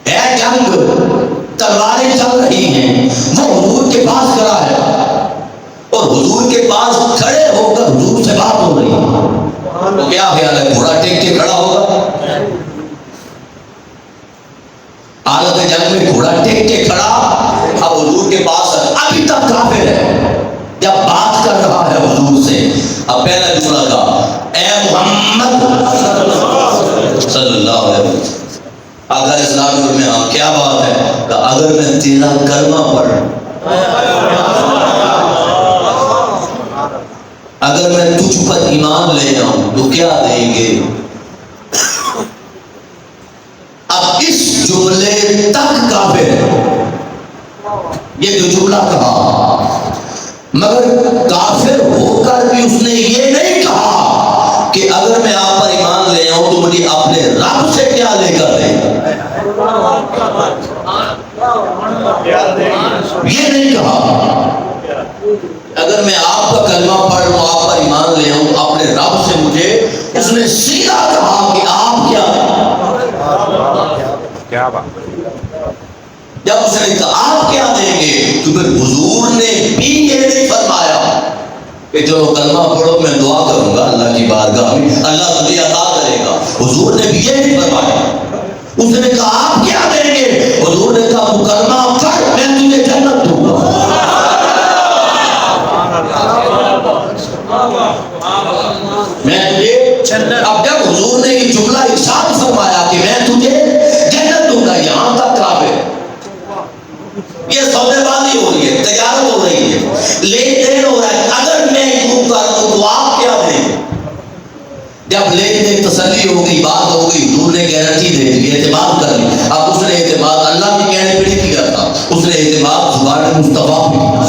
ہے جنگ، تلواریں چل رہی ہیں، وہ حضور کے پاس کھڑا ہے اور حضور کے پاس کھڑے ہو کر حضور سے بات ہو رہی ہے، تو کیا خیال ہے گھوڑا ٹک کے کھڑا ہوگا؟ حالت جنگ میں گھوڑا ٹک کے کھڑا، اب حضور کے پاس ابھی تک کافر ہے، جب بات کر رہا ہے حضور سے، اب پہلا جملہ کہا اے محمد صلی اللہ علیہ وسلم۔ آقا علیہ السلام میں ہاں کیا بات ہے؟ کہ اگر میں تیرا کلمہ پڑھ، اگر میں تجھ پر ایمان لے جاؤں تو کیا دیں گے؟ اب اس جملے تک کافر ہے، یہ جو جملہ کہا، مگر کافر ہو کر بھی اس نے یہ نہیں کہا کہ اگر میں آپ پر ایمان لے آؤں تو مجھے اپنے رب سے کیا لے کر دیں گے، یہ نہیں کہا۔ اگر میں آپ کا کلمہ پڑھ لوں، آپ پر ایمان لے آؤں اپنے رب سے مجھے، اس نے سیدھا کہا کہ آپ کیا بات۔ جب اس نے کہا آپ کیا دیں گے تو پھر حضور نے بھی یہ نہیں فرمایا کہ چلو کلمہ پڑھو میں دعا کروں گا اللہ کی بارگاہ میں اللہ تجھے عطا کرے گا، حضور نے بھی یہ نہیں فرمایا۔ اس نے کہا آپ کیا دیں گے؟ حضور نے کہا تو کلمہ پڑھ میں تجھے جنت دوں گا۔ میں تجھے جنت، اب جب حضور نے یہ جملہ ارشاد فرمایا کہ میں تجھے جنت دوں گا، یہاں تک کافر، یہ سودے بازی ہو رہی ہے، تجارت ہو رہی ہے، لین دین ہو رہا ہے، اگر میں یوں کر دوں تو آپ کیا دیں؟ جب لین دین تسلی ہو گئی، بات ہو گئی، حضور نے گارنٹی دے دی، اعتماد کر لی۔ اب اس نے اعتماد اللہ کے کہنے پہ نہیں کیا تھا، اس نے اعتماد زبان مصطفیٰ پہ کیا،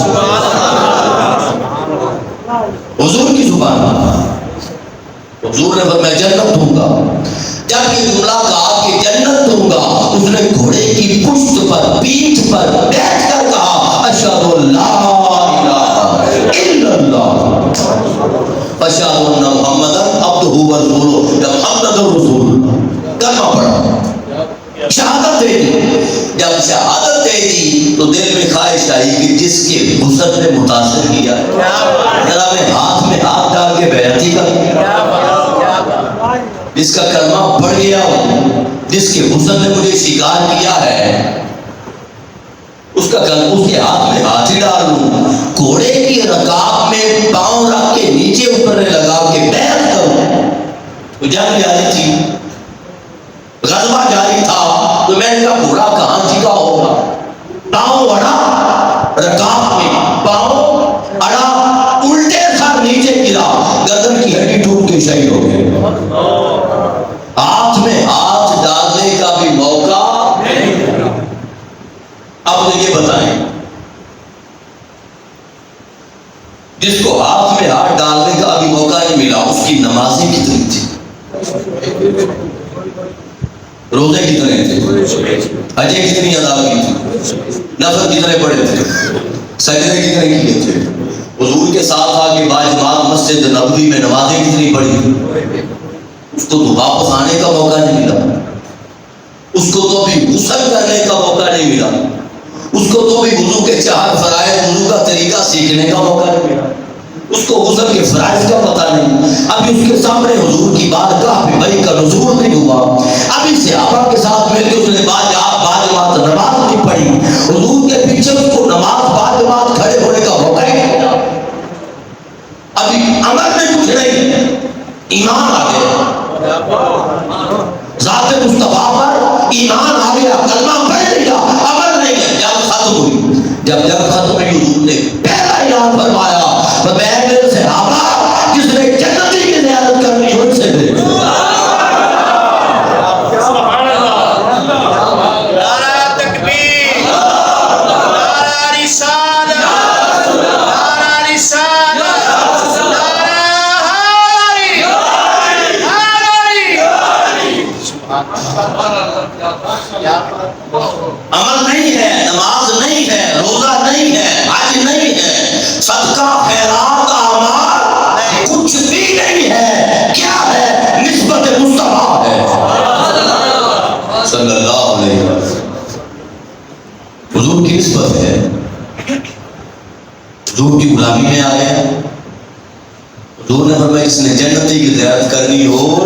حضور کی زبان۔ حضور نے فرمایا جنت دوں گا۔ جب یہ جملہ کہا کہ جنت دوں گا، اس نے گھوڑے کی پشت پر، پیٹھ پر بیٹھ کر کہا اشہد ان لا الہ الا اللہ اشہد ان محمدا عبدہ ورسولہ، جب محمد رسول اللہ کلمہ پڑھا، شہادت دے دی۔ جب شہادت دے دی تو دل میں خواہش آئی کہ جس کے حسن نے متاثر کیا ہے ذرا میں ہاتھ ڈال کے بیعتی کر، جس کا کلمہ پڑھ گیا ہوں، جس کے حسن نے مجھے شکار کیا ہے، اس کے ہاتھ میں ہاتھ ہی ڈال لوں، گھوڑے کی رکاب میں پاؤں رکھ کے نیچے اترنے لگا کہ بیعت کروں۔ تو جنگ جاری تھی، غزوہ جاری تھا، تو میں نے کہا گھوڑا کہاں ٹھیکا ہوگا، پاؤں اڑا رکاب میں، پاؤں اڑا، الٹے سر نیچے گرا، گردن کی ہڈی ٹوٹ کے شہید ہو گئے۔ روزے کتنے تھے؟ حجیں کتنی ادا کی تھی؟ نفل کتنے پڑے تھے؟ سجدے کتنے کیے تھے؟ حضور کے ساتھ آ کے باجماعت مسجد نبوی میں نمازیں کتنی پڑھی؟ اس کو تو واپس آنے کا موقع نہیں ملا، اس کو تو بھی غسل کرنے کا موقع نہیں ملا، اس کو تو بھی وضو کے 4 فرائض وضو کا طریقہ سیکھنے کا موقع نہیں ملا، اس کو غسل کے فرائض کا پتہ نہیں۔ ابھی اس کے سامنے حضور کی بارگاہ میں وحی کا نزول نہیں ہوا، ابھی صحابہ کے ساتھ مل کے اس نے باجماعت نماز نہیں پڑھی، حضور کے پیچھے اس کو نماز باجماعت کھڑے ہونے کا موقع ہی نہیں ملا، ابھی عمل میں کچھ نہیں، ایمان آ گیا، ذات مصطفیٰ پر ایمان آ گیا، کلمہ پڑھ لیا، عمل نہیں ہے۔ جب ختم ہوئی، جب ختم ہوئی، حضور نے پہلا اعلان فرمایا، فرمایا میرے صحابہ جس نے جنتی کی زیارت کرنی ہو سے بھیجو۔ نعرہ تکبیر، نعرہ رسالت، نعرہ رسالت، نعرہ حیدری، عمل نہیں ہے، نماز نہیں ہے، روزہ نہیں ہے، حج نہیں ہے، صدقہ خیرات اعمال کچھ بھی نہیں ہے، کیا ہے؟ نسبت مصطفیٰ ہے صلی اللہ علیہ وسلم، حضور کی نسبت ہے، حضور کی غلامی میں آ گیا۔ حضور نے فرمایا اس نے جنتی کی زیارت کرنی ہو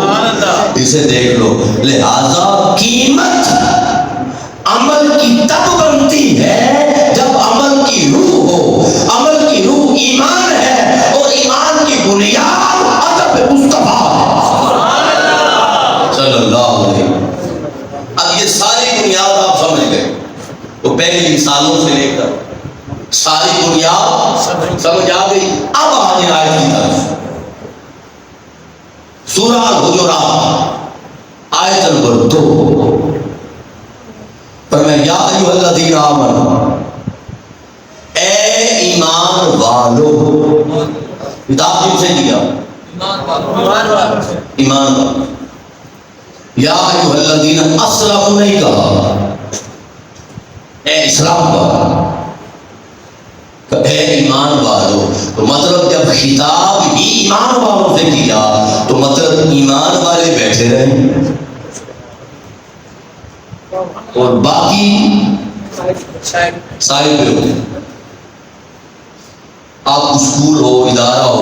اسے دیکھ لو، لہذا قیمت عمل کی تب بنتی ہے جب عمل کی روح ہو، عمل کی روح ایمان ہے، اور ایمان کی بنیاد ادب مصطفیٰ ہے صلی اللہ علیہ وسلم۔ اب یہ ساری بنیاد آپ سمجھ گئے، وہ پہلی مثالوں سے لے کر ساری بنیاد سمجھ آ گئی۔ اب آج آیت کی طرف، سورہ الحجرات آیت نمبر 2، فرمایا یا ایھا الذین آمنوا، اے ایمان والو، خطاب کن سے دیا؟ ایمان والو۔ یا ایھا الذین اسلموا نہیں کہا، اے اسلام والو، اے ایمان والو، تو مطلب جب خطاب ہی ایمان والوں سے کیا تو مطلب ایمان والے بیٹھے رہے اور باقی سائڈ پہ ہوتے۔ آپ اسکول ہو، ادارہ ہو،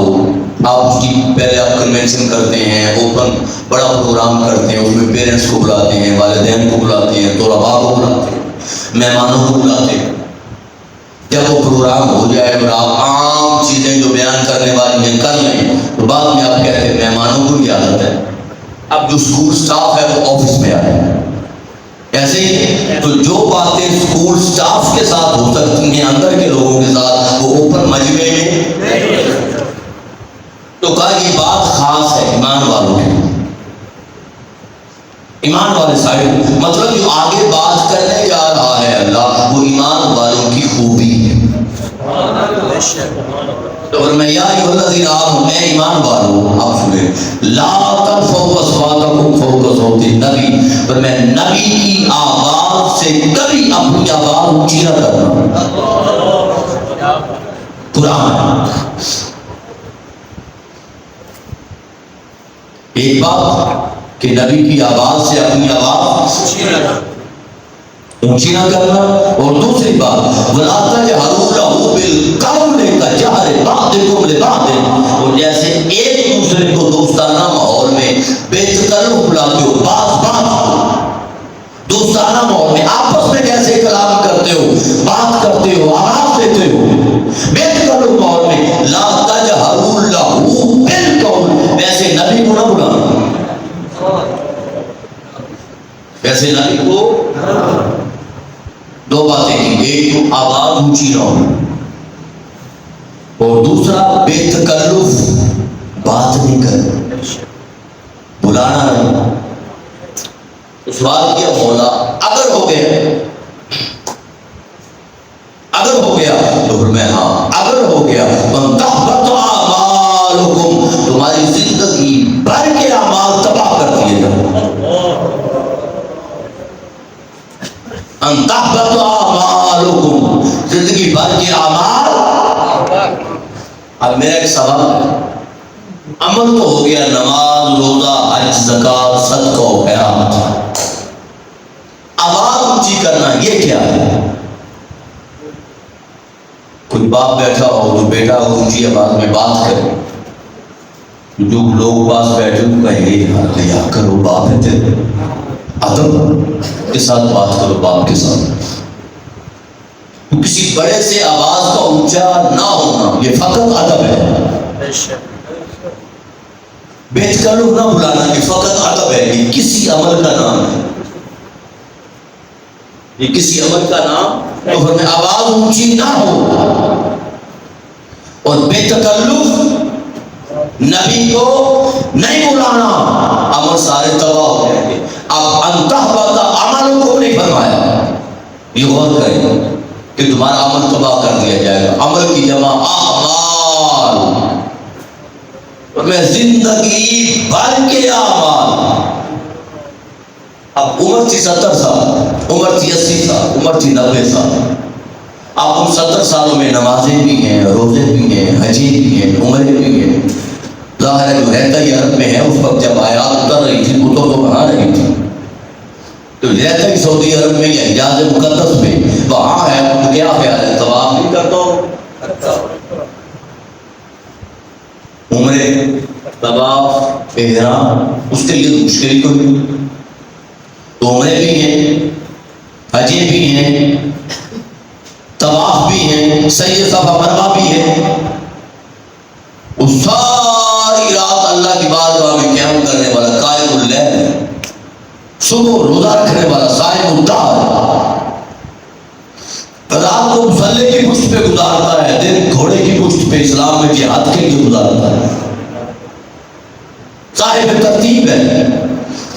آپ اس کی پہلے آپ کنونشن کرتے ہیں، اوپن بڑا پروگرام کرتے ہیں، اس میں پیرنٹس کو بلاتے ہیں، والدین کو بلاتے ہیں، طلباء کو بلاتے ہیں، مہمانوں کو بلاتے ہیں۔ جب وہ پروگرام ہو جائے اور آپ عام چیزیں جو بیان کرنے والی ہیں کر لیں تو بعد میں آپ کہتے ہیں مہمانوں کو اجازت ہے، اب جو اسکول سٹاف ہے وہ آفس میں آئے۔ ایسے ہی تو جو باتیں اسکول سٹاف کے ساتھ ہو سکتی ہیں اندر کے لوگوں کے ساتھ، وہ اوپن مجمع میں، تو کہا یہ بات خاص ہے ایمان والوں کی، ایمان والے سائڈ، مطلب جو آگے بات کرنے جا رہا ہے اللہ، وہ ایمان والوں کی خوبی ہے۔ تو میں یا ایھا الذین آمنوا، اے ایمان والو، آپ سنیں، لا ترفعوا اصواتکم فوق صوت النبی، پر میں نبی کی آواز سے کبھی اپنی آواز اونچی نہ کرنا۔ قرآن ایک بات کہ نبی کی آواز سے اپنی آواز اونچی نہ کرنا، اور دوسری بات وَلَا تَجْهَرُوا لَهُ بِالْقَوْلِ كَجَهْرِ بَعْضِكُمْ لِبَعْضٍ، اور جیسے ایک دوسرے کو دوستانہ ماحول میں بے تکلف بلاتے ہو، دوستانہ ماحول میں آپس میں کیسے کلام کرتے ہو، بات کرتے ہو، آواز دیتے ہو، بے تکلف ماحول میں، لا تجہروا لہ بالقول، ویسے نبی کو نہ بلانا، ویسے نبی کو دو باتیں کی، ایک تو آواز اونچی نہ ہو، اور دوسرا بے تکلف بات نہیں کرنا، بلانا نہیں۔ سوال کیا مولا اگر ہو گیا تو فرمایا ہاں اگر ہو گیا تحبط اعمالکم، تمہاری زندگی بھر کے اعمال تباہ کر اب میرا ایک سوال ہے، عمل تو ہو گیا، نماز، روزہ، حج، زکات، صدقہ و خیرات، آواز اونچی کرنا یہ کیا ہے؟ کوئی باپ بیٹھا ہو تو بیٹا اونچی آواز میں بات کرے، جو لوگ پاس بیٹھے ہو کہیں گے یار لیا کرو، باپ ہے تیرے، ادب کے ساتھ بات کرو باپ کے ساتھ۔ تو کسی بڑے سے آواز کا اونچا نہ ہونا یہ فقط ادب ہے، بے تکلف نہ بلانا یہ فقط ادب ہے، یہ کسی عمل کا نام ہے، یہ کسی عمل کا نام تو ہمیں آواز اونچی نہ ہو اور بے تکلف نبی کو نہیں بلانا، عمل سارے تباہ ہو جائیں گے۔ اب انتہبط عملوں کو نہیں فرمایا، یہ غور کریں کہ تمہارا عمل تباہ کر دیا جائے گا۔ عمل کی جمع اعمال، اور میں زندگی بھر کے اعمال۔ اب عمر تھی 70 سال، عمر تھی 80 سال، عمر تھی 90 سال، اب ان 70 سالوں میں نمازیں بھی ہیں، روزے بھی ہیں، حجیں بھی ہیں، عمریں بھی ہیں۔ ظاہر ہے جو رہتا ہی عرب میں ہے، اس وقت جب آیات اتر رہی تھی کتب تو بنا رہی تھی، تو رہتا ہی سعودی عرب میں یا حجاز مقدس میں، وہاں ہے تو کیا خیال ہے طواف نہیں کرتا ہو؟ عمرے، طواف، احرام، اس کے لیے مشکل کوئی نہیں، تو عمرے بھی ہیں، حجیں بھی ہیں، طواف بھی ہیں، سعی صفا مروا بھی ہے، وہ ساری رات اللہ کی بارگاہ میں قیام کرنے والا قائم اللیل، صبح روزہ رکھنے والا صائم الدہر، رات کو مسلح کی پشت پہ گزارتا ہے، دن گھوڑے کی پشت پہ اسلام میں جہاد کے لیے گزارتا ہے، صاحب ترتیب ہے،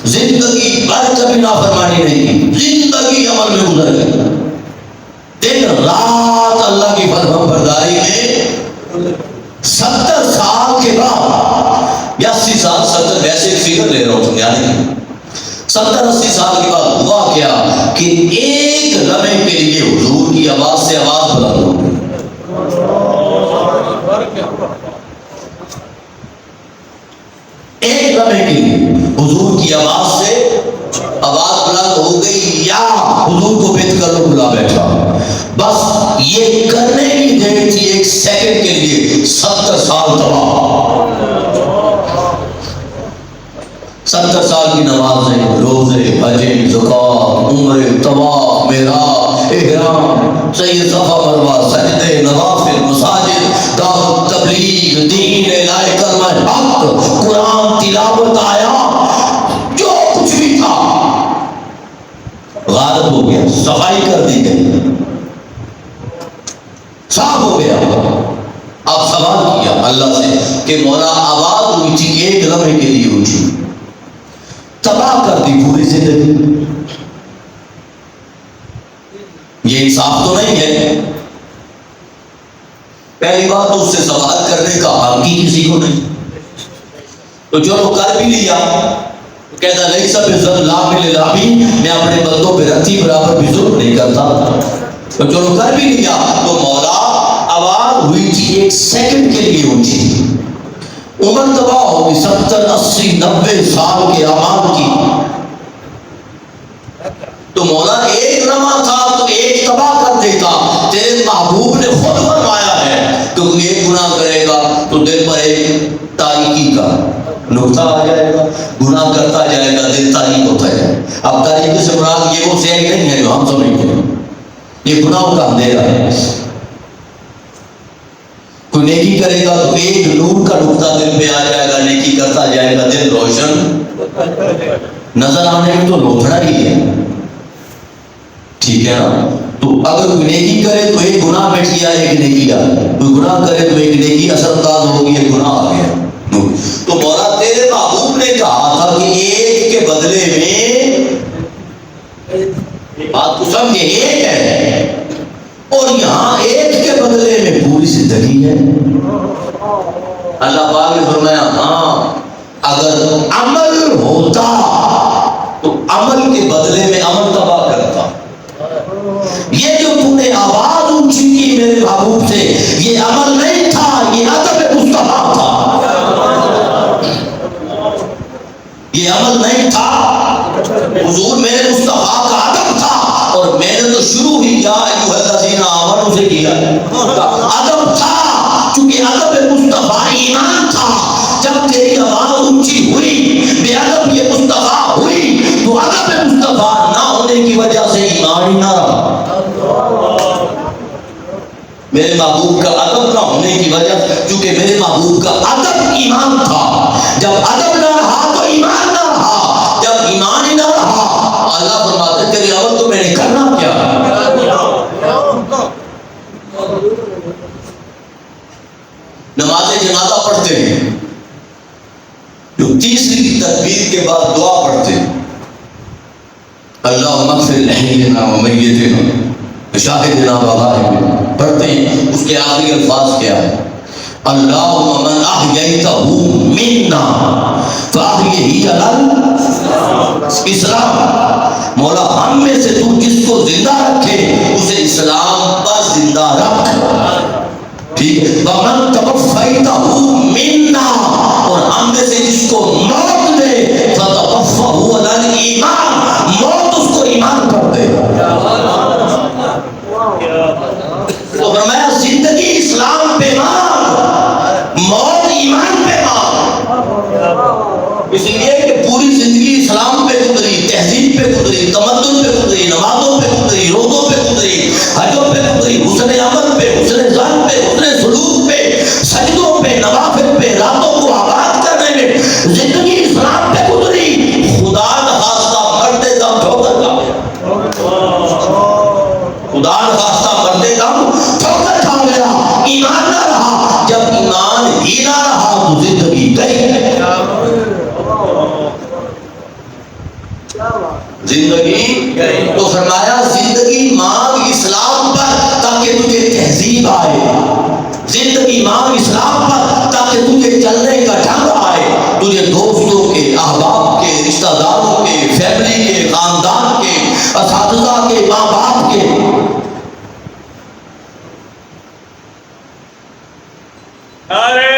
زندگی بھر کبھی نافرمانی نہیں کی، زندگی عمل میں گزر گئی، دن رات اللہ کی فرمان برداری میں۔ 70 سال کے بعد یا 80 سال، 70 ویسے ایک فگر لے رہا ہوں تم یاد نہیں، 70-80 سال کے بعد ہوا کیا کہ ایک لمحے کے لیے حضور کی آواز سے آواز بلند ہو گئی، ایک لمحے کے لیے حضور کی آواز سے آواز بلند ہو گئی، یا حضور کو بیت کر لو بلا بیٹھا، بس یہ کرنے کی دیر تھی ایک سیکنڈ کے لیے 70 سال تباہ۔ 70 سال کی نمازیں، روزے، حجیں، زکات، عمرے، طواف، معراج، احرام، سعی صفا مروا، سجدے، نوافل، مساجد، دعوت، تبلیغ، دین، اعلاء کلمہ حق، قرآن، تلاوت، آیات، جو کچھ بھی تھا غالب ہو گیا، صفائی کر دی گئی، صاف ہو گیا۔ اب سوال کیا اللہ سے کہ مولا آواز ہوئی تھی ایک لمحے کے لیے اونچی، تباہ کر دی پوری زندگی، یہ انصاف تو نہیں ہے؟ پہلی بات تو اس سے سوال کرنے کا حق ہی کسی کو نہیں، تو جو لوگ کر بھی لیا کہتا نہیں سب ظلم للعبی، میں اپنے بندوں پہ رتی برابر بھی ظلم نہیں کرتا، تو جو لوگ کر بھی لیا تو مولا آواز ہوئی تھی ایک سیکنڈ کے لیے اونچی، عمر تباہ ہوگی 70 80 90 سال کے اعمال کی، تو مولا ایک لمحہ تھا تو ایک تباہ کر دیتا، تیرے محبوب نے خود فرمایا ہے کہ کوئی ایک گناہ کرے گا تو دل پر ایک تاریکی کا نقطہ آ جائے گا، گناہ کرتا جائے گا، دل تاریک ہوتا جائے گا۔ اب تاریکی سے مراد یہ وہ سیاہی نہیں ہے جو ہم سمجھتے ہیں، یہ گناہوں کا اندھیرا ہے۔ کوئی نیکی کرے گا تو ایک نور کا نقطہ دل پہ آ جائے گا، نیکی کرتا جائے گا، دل روشن نظر آنے میں تو لوتھڑا ہی ہے، ٹھیک ہے نا؟ تو اگر کوئی نیکی کرے تو ایک گناہ مٹ گیا، ایک نیکی آ گئی، کوئی گناہ کرے تو ایک نیکی اثر انداز ہوگی، ایک گناہ آ گیا۔ تو مولا تیرے محبوب نے کہا تھا کہ ایک کے بدلے میں، بات کو سمجھے، ایک ہے اور یہاں ایک کے بدلے میں پوری زندگی ہے۔ اللہ پاک نے فرمایا ہاں اگر عمل ہوتا تو عمل کے بدلے میں عمل تباہ کرتا، یہ جو تم نے آواز اونچی کی میرے محبوب سے، یہ عمل نہیں تھا، یہ ادب یہ عمل نہیں تھا، حضور میرے مصطفیٰ کا ادب تھا، اور میں نے تو شروع ہی یا ایھا الذین آمنوا سے کیا، ادب تھا، چونکہ ادب مصطفیٰ ایمان تھا۔ جب تیری آواز اونچی ہوئی، بے ادب یہ مصطفیٰ ہوئی، تو ادب مصطفیٰ نہ ہونے کی وجہ سے ایمان ہی نہ رہا۔ میرے محبوب کا ادب نہ ہونے کی وجہ، چونکہ میرے محبوب کا ادب ایمان تھا، جب ادب نہ رہا تو ایمان نہ رہا، جب ایمان ہی نہ رہا اللہ فرماتے تیری عمل تو میں نے کرنا کیا۔ نماز جنازہ پڑھتے ہیں، جو تیسری تکبیر کے بعد دعا پڑھتے ہیں، اللہم اغفر لحینا و میتنا شاہدنا و غائبنا، پڑھتے ہیں، اس کے آخری الفاظ کیا ہے؟ اللہم من احییتہ منا فاحیہ علی اسلام، مولا ہم میں سے تو جس کو زندہ رکھے اسے اسلام پر زندہ رکھ، ٹھیک ہے؟ وَمَن تَوَفَّیْتَهُ مِنَّا، اور ہم میں سے جس کو موت دے فَتَوَفَّهُ عَلَى الْإِيمَانِ، موت اس کو ایمان پر دے۔ تو فرمایا زندگی اسلام پہ مانگ، موت ایمان پہ مانگ، اس لیے کہ پوری زندگی اسلام پہ گزری، تہذیب پہ گزری، تمدن پہ گزری، نمازوں پہ گزری، روزوں پہ گزری، حجوں پہ گزری، حسن عمل پہ، حسن ظن پہ، حسن سلوک پہ، سجدوں پہ، نوافل پہ، راتوں کو آباد کرنے میں زندگی اسلام پہ گزری، خدا نخواستہ مرتے دم ٹھوکر کھا گیا، خدا نخواستہ مرتے دم ٹھوکر کھا گیا، ایمان نہ رہا، جب ایمان ہی نہ رہا تو زندگی گئی، زندگی گئی۔ تو فرمایا زندگی مانگ اسلام پر تاکہ تجھے تہذیب آئے، زندگی مانگ اسلام پر تاکہ تجھے چلنے کا ڈھنگ آئے، تجھے دوستوں کے، احباب کے، رشتہ داروں کے، فیملی کے، خاندان کے، اساتذہ کے، ماں باپ کے۔ نعرہ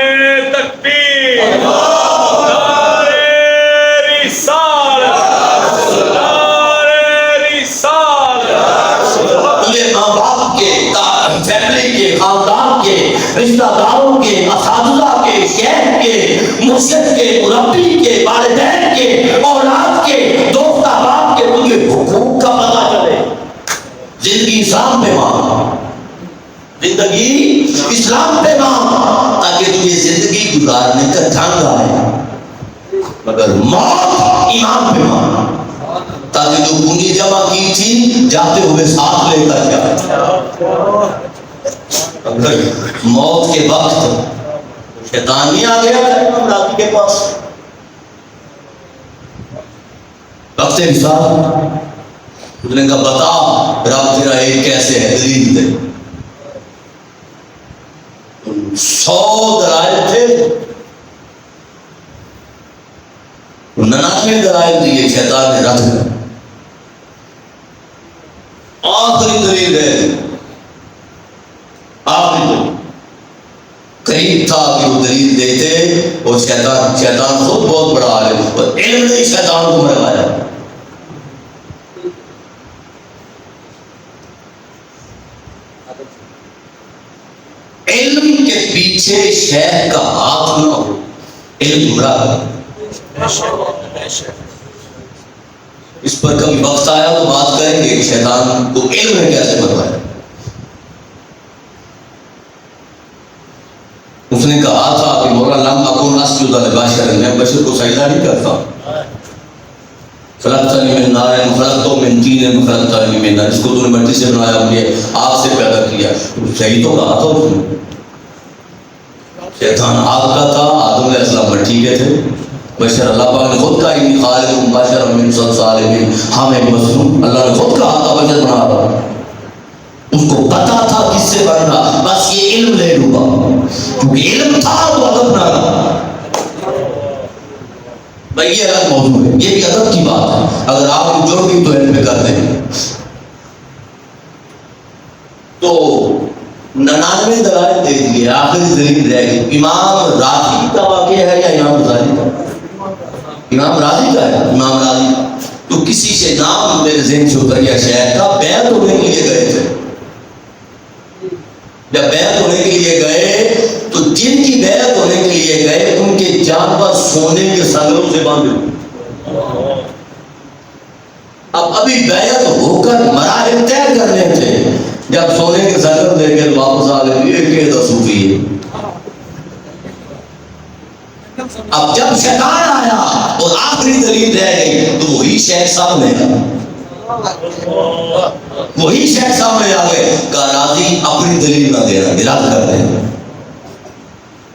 تکبیر، نعرہ رسالت، نعرہ رسالت۔ تجھے ماں باپ کے، فیملی کے، خاندان کے، رشتہ داروں کے، اساتذہ کے، شیخ کے، مرشد کے، مربی کے، والدین کے، اولاد کے، دوست احباب کے، تجھے حقوق کا پتہ چلے، زندگی اسلام پہ مانگ، زندگی اسلام پہ مانگ، تاکہ تجھے زندگی گزارنے کا ڈھنگ آئے، مگر موت ایمان پہ مانگ، تاکہ جو پونجی جمع کی تھی جاتے ہوئے ساتھ لے کر جائے۔ اگر موت کے وقت شیطان نہیں آ گیا امام راضی کے پاس، وقت حساب، اس نے کہا بتا رب تیرا ایک کیسے ہے، دلیل دے۔ 100 دلائل تھے، 99 دلائل دیے، شیطان نے رد کر، آخری دلیل ہے، آخری دلیل، قریب تھا کہ وہ دلیل دیتے، اور شیطان خود بہت بڑا عالم، اور علم نے شیطان کو مروایا۔ علم کے پیچھے شیخ کا ہاتھ نہ ہو، علم گمراہ۔ اس پر کبھی وقت آیا تو بات کریں گے کہ شیطان کو علم نے کیسے بتایا۔ اس نے کہا تھا کہ مولا لم اکن اسجد لبشر، میں بشر کو سجدہ نہیں کرتا، خلقتنی من نار خلقتہ من طین خلقتنی من نار، اس کو تو نے مٹی سے بنایا، مجھے آگ سے پیدا کیا، صحیح تو کہا تھا اس نے۔ شیطان آگ کا تھا، آدم علیہ السلام مٹی کے تھے، بشر اللہ پاک نے خود کہا انی خالق بشرا من صلصال من حمأ مسنون، اللہ نے خود کہا تھا بشر بنا رہا، اس کو پتا تھا کس سے بن رہا، بس یہ علم لے لوں گا، کیونکہ علم تھا تو ادب نہ رہا۔ بھائی یہ الگ موضوع ہے، یہ بھی ادب کی بات ہے، اگر آپ نے جڑ بھی تو علم پہ کر دیں۔ تو 99 دلائل دے دیے، آخری دلیل رہ گئی۔ امام راضی کا واقعہ ہے یا امام غزالی کا؟ امام راضی کا ہے، امام راضی تو کسی سے نام میرے ذہن سے اتر گیا شہر کا، بیعت ہونے کے لیے گئے تھے. جب بیعت ہونے کے لیے گئے تو جن کی بیعت ہونے کے لیے گئے ان کے جانور سونے کے سنگروں سے باندھے ہوئے. اب ابھی بیعت ہو کر مراحل طے کرنے تھے، جب سونے کے سنگر دے کے واپس آ گئے یہ کہ صوفی ہے. اب جب شیطان آیا اور آخری دلیل رہ گئی تو وہی شیخ سامنے آ گئے. کہا راضی اپنی دلیل نہ دینا، اراد کر دیں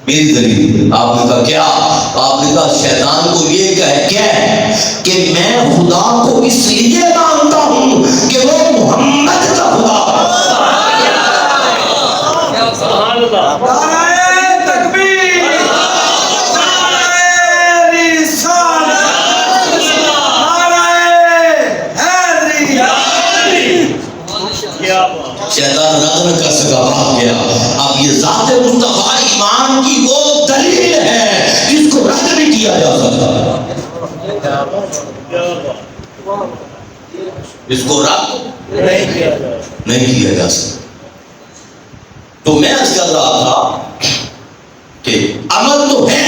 میری دلیل. آپ نے کہا کیا؟ آپ نے کہا شیطان کو یہ کہہ کہ میں خدا کو اس لیے مانتا ہوں کہ وہ محمد کا خدا. سبحان اللہ. نعرہ تکبیر، نعرہ رسالت، نعرہ حیدری. کیا بات. شیطان رد نہ کر سکا، بھاگ گیا. اب یہ ذات مصطفیٰ ایمان کی وہ دلیل ہے جس کو رد نہیں کیا جا سکتا، اس کو رد نہیں کیا جا سکتا. تو میں عرض کر رہا تھا کہ عمل تو ہے،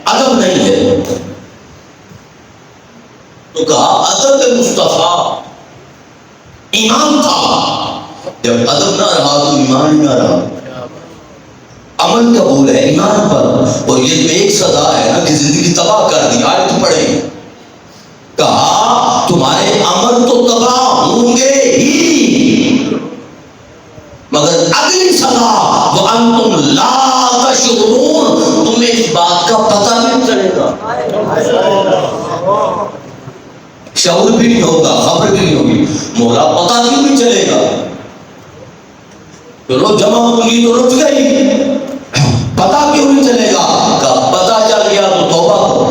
ادب نہیں ہے. تو کہا ادب مصطفیٰ ایمان تھا، جب ادب نہ رہا تو ایمان نہ رہا. عمل قبول ہے ایمان پر، اور یہ ایک سزا ہے نا کہ زندگی تباہ کر دی. آیت پڑھیں، کہا تمہارے عمل تو تباہ ہوں گے ہی مگر اگلی سزا وَأَنْتُمْ لَا تَشْعُرُونَ، تمہیں اس بات کا پتہ نہیں چلے گا، شعور بھی نہیں ہوگا، خبر بھی نہیں ہوگی. مولا پتہ کیوں نہیں چلے گا؟ چلو جمع ہوگی تو رک گئی، پتہ کیوں نہیں چلے گا؟ کہ پتہ چل گیا تو توبہ کرو.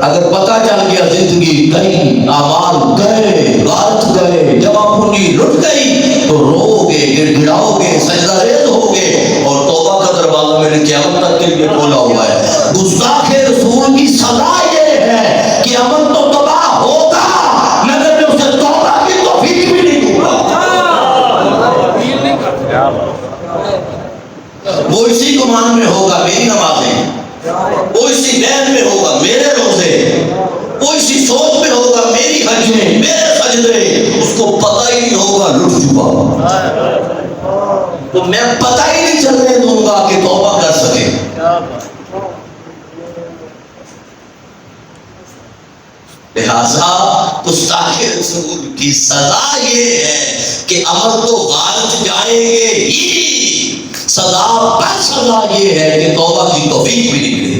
اگر پتہ چل گیا زندگی گئی، اعمال گئے، غلط گئے، جمع پونجی لٹ گئی تو رو گے، گڑ گڑاؤ گے، سجدہ ریز ہو گے، اور توبہ کا دروازہ میں نے قیامت تک کے لیے کھولا ہوا ہے. گستاخ رسول کی سزا یہ ہے کہ عمل تو تباہ ہوگا مگر میں اسے توبہ کی توفیق بھی نہیں دوں گا. وہ اسی گمان میں ہوگا میری نمازیں، وہ اسی نیت میں ہوگا میرے روزے، وہ اسی سوچ میں ہوگا میری حجیں، میرے سجدے. اس کو پتہ ہی نہیں ہوگا لٹ چکا. تو میں پتہ ہی نہیں چلنے دوں گا کہ توبہ کر سکے. لہذا گستاخ رسول کی سزا یہ ہے کہ عمل تو غلط جائیں گے ہی، سزا پر سزا یہ ہے کہ توبہ کی توفیق بھی نہیں ملے.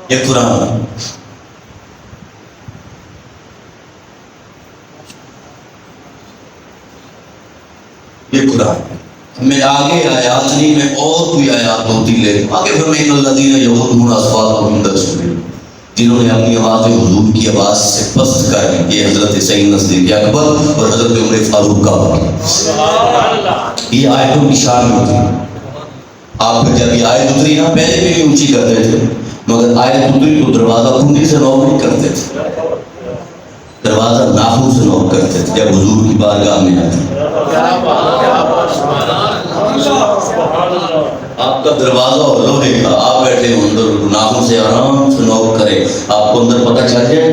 یہ قرآن یہ قرآن میں آگے آیات نہیں، میں اور کوئی آیات ہوتی لے آگے فرمائیں الذین یغضون اصواتهم عند رسول اللہ، جنہوں نے اپنی آواز حضور کی آواز سے پست کر دی. یہ حضرت سیدنا صدیق اکبر اور حضرت عمر فاروق کا واقعہ. یہ آیتوں کی شان ہوتی ہے. آپ پھر جب یہ آیت اتری نا، پہلے بھی اونچی کرتے تھے مگر آیت اتری تو دروازہ کنڈی سے نوک نہیں کرتے تھے، دروازہ ناخن سے نوک کرتے تھے جب حضور کی بارگاہ میں آتے. آپ کا دروازہ اور لوہے کا، آپ بیٹھے ہو اندر، ناخن سے آرام سے نوک کرے، آپ کو اندر پتہ چل جائے.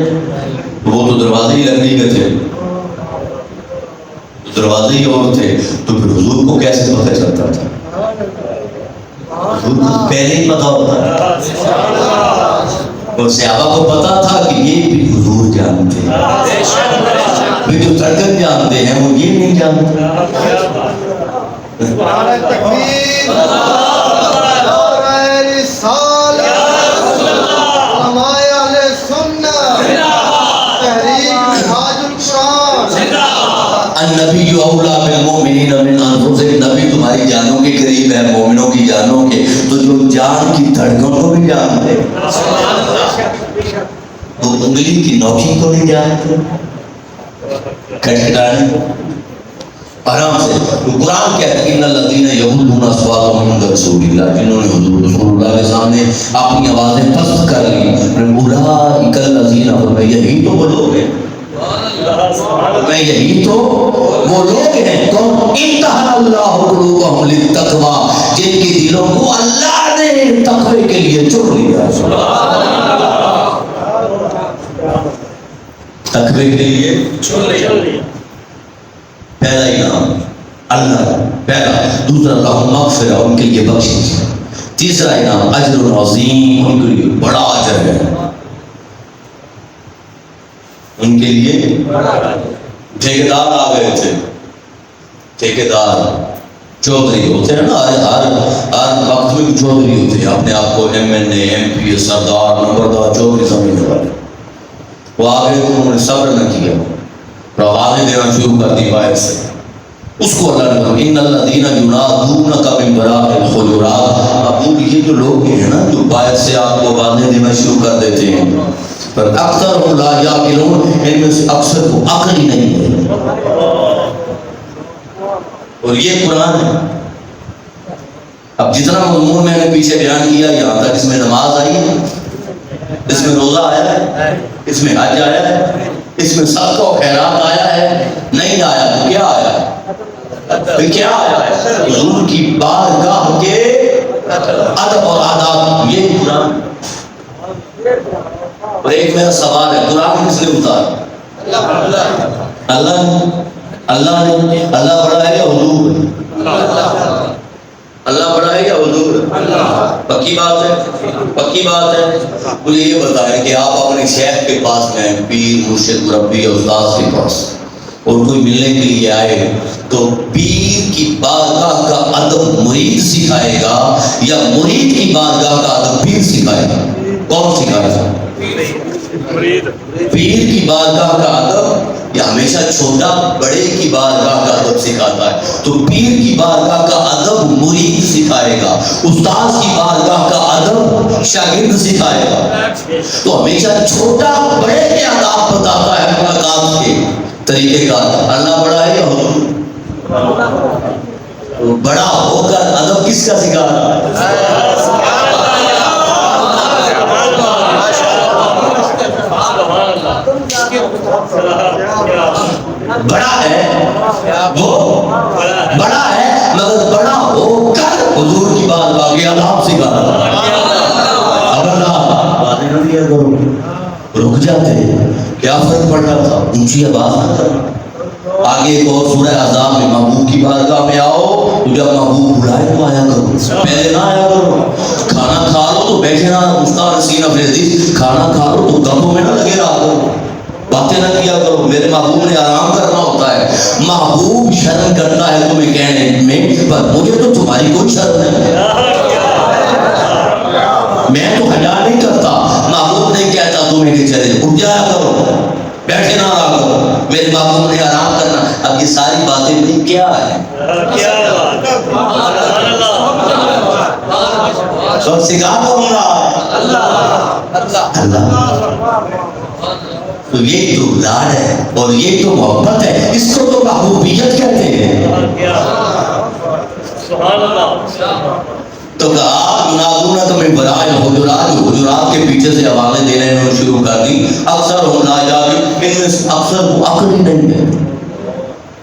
وہ تو دروازے ہی لگنے کے تھے، دروازے ہی اور تھے، تو پھر حضور کو کیسے پتہ چلتا تھا؟ حضور کو پہلے ہی پتہ ہوتا ہے. اور صحابہ کو پتا تھا کہ یہ بھی حضور جانتے ہیں، بھی جو دھڑکن جانتے ہیں وہ یہ نہیں جانتے. نعرہ تکبیر، نعرہ رسالت، علماء اہل سنت، تحریک منہاج القرآن. النبی اولا بالمؤمنین من انفسہم، نبی تمہاری جانوں کے قریب ہے مومنوں کی جانوں کے. تو جو جان کی دھڑکن کو بھی جانتے، وہ انگلی کی نوکی کو نہیں جانتے، کھٹکھٹانے. آرام سے. تو قرآن کہتا ہے ان الذین یغضون اصواتهم عند رسول اللہ, جنہوں نے حضور رسول اللہ کے سامنے اپنی آوازیں پست کر لی, اولئک الذین, میں یہی تو وہ لوگ ہیں, میں یہی تو وہ لوگ ہیں کون, امتحن اللہ قلوبہم للتقوی, جن کے دلوں کو اللہ نے تقوی کے لیے چن لیا. تقوی کے لیے چن لیا. پہلا انعام اللہ, پہلا. دوسرا لہم مغفرہ, ان کے لیے بخشش. تیسرا انعام اجر عظیم, ان کے لیے بڑا اجر ہے, ان کے لیے. ٹھیکیدار آ گئے تھے, ٹھیکیدار چودھری ہوتے ہیں نا, ہر وقت میں چودھری ہوتے ہیں, اپنے آپ کو ایم این اے, ایم پی, سردار, نمبردار, چودھری سمجھنے والے. وہ آ گئے تو انہوں نے صبر نہ کیا, آوازیں دینا شروع کر دی باہر سے. اس کو اللہ نے کہا ان الذین ینادونک من وراء الحجرات, اب یہ جو لوگ ہیں نا جو باہر سے آپ کو آوازیں دینا شروع کر دیتے ہیں, پر اکثر لا یعقلون, ان میں سے اکثر کو عقل ہی نہیں ہے. اور یہ قرآن ہے. اب جتنا مضمون میں نے پیچھے بیان کیا, یہاں تک اس میں نماز آئی ہے, اس میں روزہ آیا ہے, اس میں حج آیا ہے, اس میں صدقہ و خیرات آیا ہے, نہیں آیا تو کیا آیا ہے, کیا آیا ہے, حضور کی بارگاہ کے ادب اور آداب. یہ قرآن. اور ایک میرا سوال ہے, قرآن کس نے اتارا؟ اللہ نے. اللہ نے. اللہ بڑا ہے یا حضور ہے؟ اللہ بڑا ہے یا حضور ہے؟ پکی بات ہے, پکی بات ہے. مجھے یہ بتائیں کہ آپ اپنے شیخ کے پاس میں, پیر, مرشد, مربی, استاد کے پاس, اور کوئی ملنے کے لیے آئے تو پیر کی بارگاہ کا ادب مرید سکھائے گا یا مرید کی بارگاہ کا ادب پیر سکھائے گا؟ کون سکھائے گا؟ پیر کی بارگاہ کا ادب یا ہمیشہ چھوٹا بڑے کی بارگاہ کا ادب سکھاتا ہے؟ تو پیر کی بارگاہ کا ادب مرید سکھائے گا, استاد کی بارگاہ کا ادب شاگرد سکھائے گا. تو ہمیشہ چھوٹا بڑے کے آداب بتاتا ہے ملاقات کے طریقے کا. اللہ بڑا ہے یا حضور؟ بڑا ہو کر ادب کس کا سکھا رہا ہے؟ بڑا ہے وہ, بڑا ہے مگر بڑا ہو کر حضور کی بات باقی آداب سکھا رہا ہے. اب اللہ باتیں نہ دیا کرو, رک جاتے. کیا فرق پڑ رہا تھا, اونچی آواز نہ کرنا. آگے ایک اور سورہ احزاب میں, محبوب کی بارگاہ میں آؤ تو جب محبوب بلائے تو آیا کرو, پہلے نہ آیا کرو. کھانا کھا لو تو بیٹھے نہ, استاد حسین افریدی, کھانا کھا لو تو گپوں میں نہ لگے رہا کرو, باتیں نہ کیا کرو. میرے محبوب نے آرام کرنا ہوتا ہے. محبوب شرم کرتا ہے تمہیں کہنے میں, پر مجھے تو تمہاری کوئی شرم نہیں ہے, میں تو حیا نہیں کرتا. محبوب نہیں کہتا تمہیں کہ چلے اٹھ جایا کرو, بیٹھے نہ رہا کرو. میرے محبوب نے آرام کرنا. اب یہ ساری باتیں بھی کیا ہے, سب سکھا کون رہا ہے؟ اللہ. تو یہ تو لاڈ ہے اور یہ تو محبت ہے, اس کو تو محبوبیت کہتے ہیں. تو کہا ینادونک من وراء الحجرات, حجرات کے پیچھے سے آوازیں دینے انہوں نے شروع کر دی. اکثر ہم لا یعقلون, ان میں سے اکثر کو عقل ہی نہیں ہے.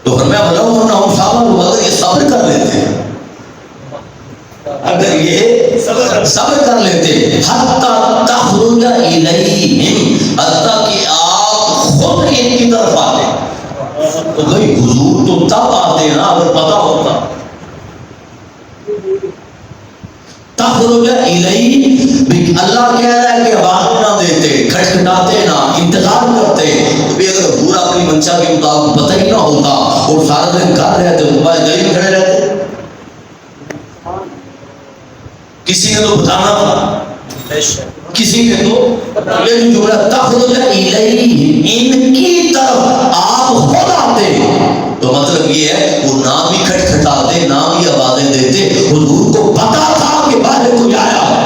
تو فرمایا ولو انہم صبروا, اگر یہ صبر کر لیتے, اگر یہ صبر کر لیتے, حتی تخرج الیہم, حتی کہ آپ خود ان کی طرف آتے. تو بھئی حضور تو تب آتے نا اگر پتہ ہوتا. تخرج الیہ, اللہ کہہ رہا ہے کہ آواز نہ دیتے, کھٹکھٹاتے نہ, انتظار کرتے. تو بھی اگر حضور اپنی منشا کے مطابق پتہ ہی نہ ہوتا اور سارا دن کر رہے تھے تو بھائی گلی میں کھڑے رہتے, کسی نے تو بتانا تھا, کسی نے تو. لیکن جملہ تخرج الیہ, ان کی طرف آپ خود آتے, تو مطلب یہ ہے وہ نہ بھی کھٹکھٹاتے نہ بھی آوازیں دیتے, حضور کو پتا تھا کہ باہر کوئی آیا ہے.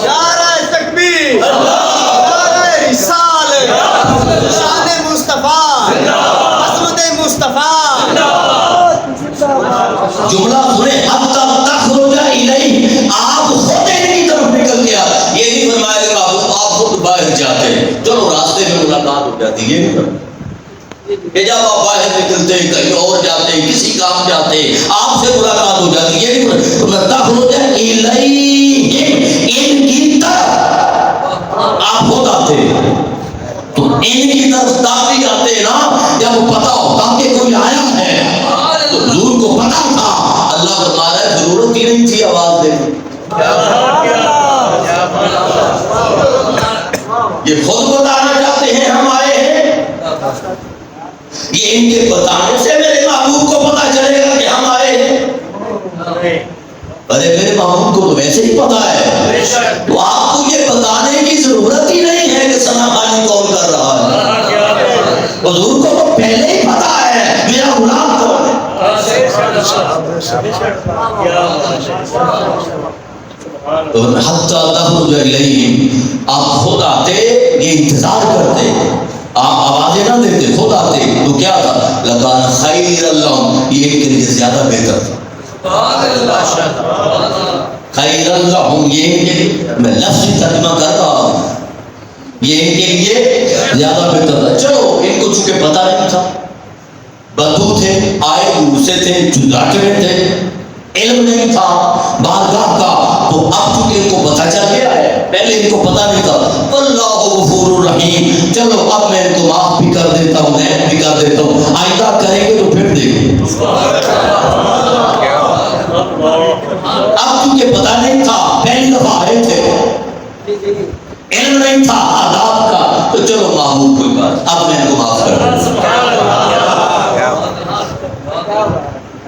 نعرہ تکبیر, نعرہ رسالت, شان مصطفیٰ. جملہ سنیں حتی تخرج الیہ، آپ خود ان کی طرف نکل گیا. یہ نہیں فرمایا کہ آپ خود باہر جاتے، چلو راستے میں ملاقات ہو جاتی. یہ نہیں فرمایا کہ جب آپ باہر نکلتے کہیں اور جاتے کسی کام جاتے آپ سے ملاقات ہو جاتی. یہ نہیں فرمایا تخرج الیہ، ان کی طرف آپ خود آتے. تو ان کی طرف تابعی آتے نا جب پتا ہوتا کہ کوئی آیا ہے. تو حضور کو پتا تھا، اللہ بتا رہا ہے ضرورت ہی نہیں تھی آواز دینے. یہ خود بتانا چاہتے ہیں ہم آئے ہیں. یہ ان کے بتانے سے میرے محبوب کو پتا چلے گا کہ ہم آئے ہیں. ارے میرے محبوب کو تو ویسے ہی پتا ہے، تو آپ کو یہ بتانے کی ضرورت ہی نہیں ہے کہ ثنا خانی کون کر رہا ہے. حضور کو تو پہلے ہی پتا ہے میرا غلام کون ہے. تو حتی تخرج الیہم، آپ خود آتے، یہ انتظار کرتے، آپ آوازیں نہ دیتے، خود آتے تو کیا تھا؟ لکان خیر لہم، یہ ان کے لیے زیادہ بہتر تھا. خیر لہم، یہ ان کے لیے، میں لفظی ترجمہ کر رہا ہوں، یہ ان کے لیے زیادہ بہتر تھا. چلو ان کو چونکہ پتہ نہیں تھا، بدو تھے، آئے دور سے تھے، ڈاکٹر تھے، علم نہیں تھا بارگاہ کا، تو اب چونکہ ان کو پتہ چل گیا ہے، پہلے ان کو پتہ نہیں تھا. واللہ غفور رحیم، چلو اب میں ان کو معاف بھی کر دیتا ہوں، رحم بھی کر دیتا ہوں، آئندہ کریں گے تو پھر دیکھیں. اب چونکہ پتہ نہیں تھا، پہلی دفعہ آئے تھے، علم نہیں تھا آداب کا، تو چلو محبوب کوئی بات، اب میں ان کو معاف کر دیتا ہوں.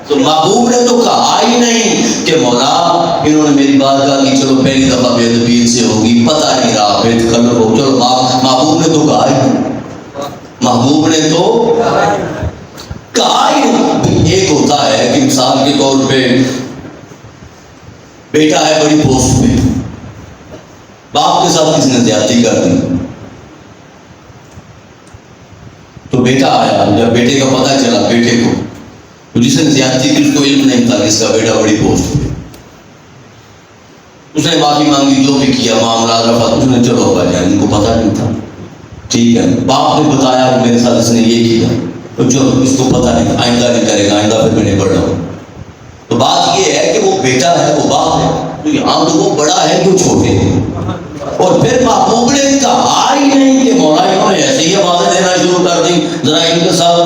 تو محبوب نے تو کہا ہی نہیں کہ مولا انہوں نے میری بات کہا کہ چلو پہلی دفعہ بے ادبی سے ہوگی، پتہ نہیں رہا، بے خبر ہو، چلو محبوب نے تو کہا ہی نہیں. محبوب نے تو کہا ہی نہیں. ایک ہوتا ہے کہ مثال کے طور پہ بیٹا ہے بڑی پوسٹ پہ، باپ کے ساتھ کسی نے زیادتی کر دی، تو بیٹا آیا، جب بیٹے کا پتہ چلا بیٹے کو، تو جس نے زیادتی کی اس کو علم نہیں تھا کہ اس کا بیٹا بڑی پوسٹ پہ، اس نے معافی مانگی، جو بھی کیا معاملات رفع، اس نے چلو بھائی جان ان کو پتہ نہیں تھا، ٹھیک ہے. باپ نے بتایا کہ میرے ساتھ اس نے یہ کیا، تو چلو اس کو پتہ نہیں، آئندہ نہیں کرے گا، آئندہ پھر میں نہیں پڑھ رہا ہوں. تو بات یہ ہے کہ وہ بیٹا ہے، وہ باپ ہے، تو یہاں تو وہ بڑا ہے تو چھوٹے ہیں. اور پھر محبوب نے کہا ہی نہیں کہ مولا انہوں نے ایسے ہی آوازیں دینا شروع کر دی، ذرا ان کے ساتھ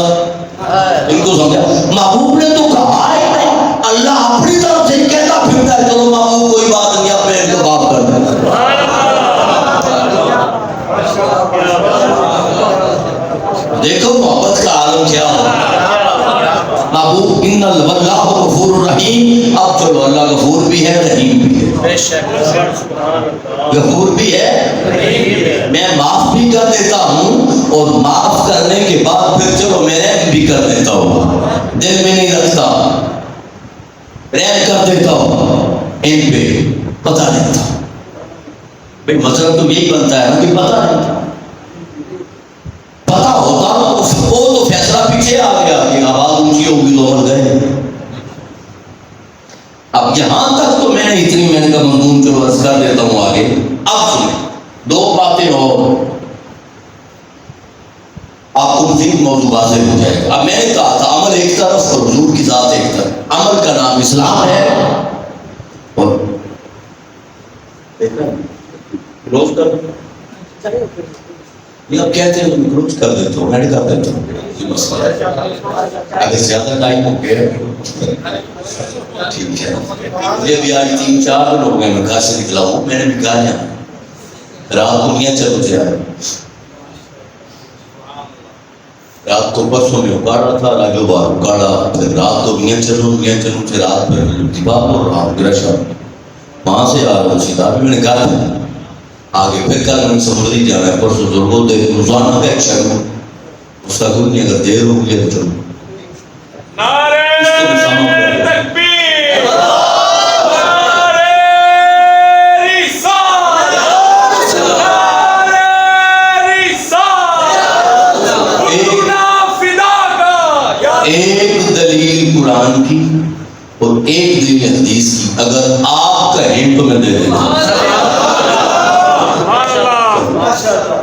ان کو سمجھا. محبوب نے تو کہا ہی نہیں، اللہ اپنی طرف سے کہتا پھرتا ہے چلو محبوب کوئی بات نہیں، اب میں ان کو معاف کر دوں. دیکھو محبت کا عالم کیا ہو. محبوب ان اللہ غفور الرحیم، اب چلو اللہ غفور بھی ہے رحیم بھی ہے. غفور بھی ہے، میں معاف بھی کر دیتا ہوں، اور معاف کرنے کے بعد پھر چلو میں رحم بھی کر دیتا ہوں، دل میں نہیں رکھتا، رحم کر دیتا ہوں ان پہ. پتہ نہیں تھا بھئی، مطلب تو یہی بنتا ہے نا کہ پتہ نہیں تھا. پتہ ہوتا وہ تو فیصلہ پیچھے آ گیا کہ آواز اونچی ہوگی تو مر گئے. اب یہاں تک تو میں نے اتنی میں نے کہا مضمون چلو عرض کر دیتا ہوں آگے. اب سنیں دو باتیں اور، آپ کو مزید موضوع واضح ہو جائے گا. اب میں نے کہا تھا عمل ایک طرف اور حضور کی ذات ایک طرف. عمل کا نام اسلام ہے، اور کلوز کر دو، یہ آپ کہتے ہیں تو میں کلوز کر دیتا ہوں، ایڈ کر دیتا ہوں. اگر زیادہ ٹائم ہو گیا ٹھیک ہے. مجھے بھی آج 3-4 دن ہو گئے میں گھر سے نکلا ہوں، میں نے بھی کہا یہاں رات کو میاں چلو سے آئے، رات کو پرسوں میں اکاڑا تھا، راجو بار اکاڑا، پھر رات کو میاں چلو سے رات پھر اتباع ہو رہا ہوں گرشا، وہاں سے آ رہا ہوں سیدھا. میں نے کہا آگے پھر کل میں سمجھ جانا ہے، پرسوں ضرور دے روزانہ کا ایک شروع اس کا کوئی نہیں، اگر دیر ہو گئی تو چلو. ایک دلیل قرآن کی اور ایک دن حدیث کی اگر آپ کا ہنٹ تو میں دے دوں گا.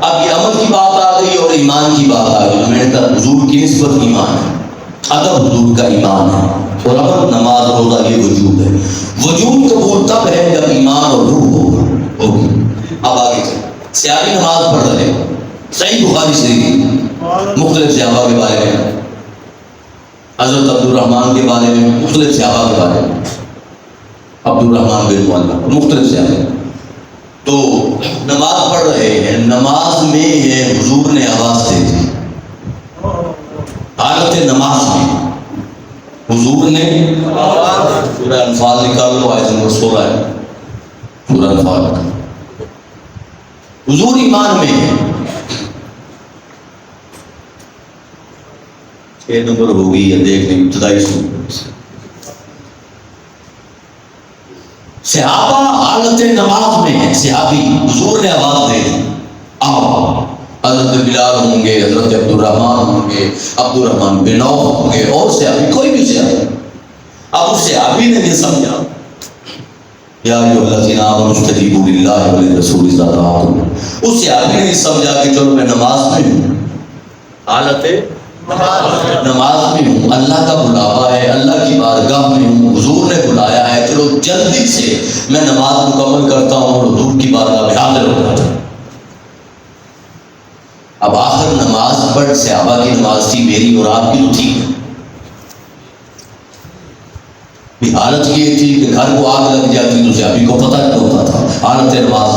اب یہ عمل کی بات آ گئی اور ایمان کی بات آ گئی. میں نے کہا حضور کی نسبت ایمان ہے, ادب حضور کا ایمان ہے, اور عمل نماز روزہ یہ وجود ہے. وجود قبول تب ہے جب ایمان اور روح ہوگی. اب آگے چلیں. صحابی نماز پڑھ رہے, صحیح بخاری شریف مختلف صحابہ کے بارے میں, حضرت عبدالرحمن کے بارے میں, مختلف صحابہ کے بارے میں, عبدالرحمن بن معلّہ, مختلف صحابہ. تو نماز پڑھ رہے ہیں, نماز میں یہ حضور نے آواز دے دی, حالت نماز میں حضور نے سورہ انفال نکال لو, آیت نمبر 16 ہے سورہ انفال کا. حضور ایمان میں ہے. 6 نمبر ہو گئی ہے, دیکھ لیں ابتدائی سورہ. صحابہ حالت نماز میں ہیں, صحابی حضور نے آواز دے دی آؤ. حضرت بلال ہوں گے, حضرت عبدالرحمن ہوں گے, عبدالرحمن بن عوف ہوں گے, اور صحابی, کوئی بھی صحابی. اب اس صحابی نے یہ سمجھا یا ایھا الذین آمنوا استجیبوا للہ وللرسول اذا دعاکم. اس صحابی نے یہ سمجھا کہ چلو میں نماز میں ہوں, حالت نماز میں ہوں, اللہ کا بلاوا ہے, اللہ کی بارگاہ میں ہوں, حضور نے بلایا ہے, چلو جلدی سے میں نماز مکمل کرتا ہوں اور حضور کی بارگاہ میں حاضر ہو جاتا ہوں. اب آخر نماز پڑھ, صحابہ کی نماز تھی, میری اور آپ کی تو تھی. حالت یہ تھی کہ گھر کو آگ لگ جاتی تو صحابی کو پتہ نہیں ہوتا تھا. حالت نماز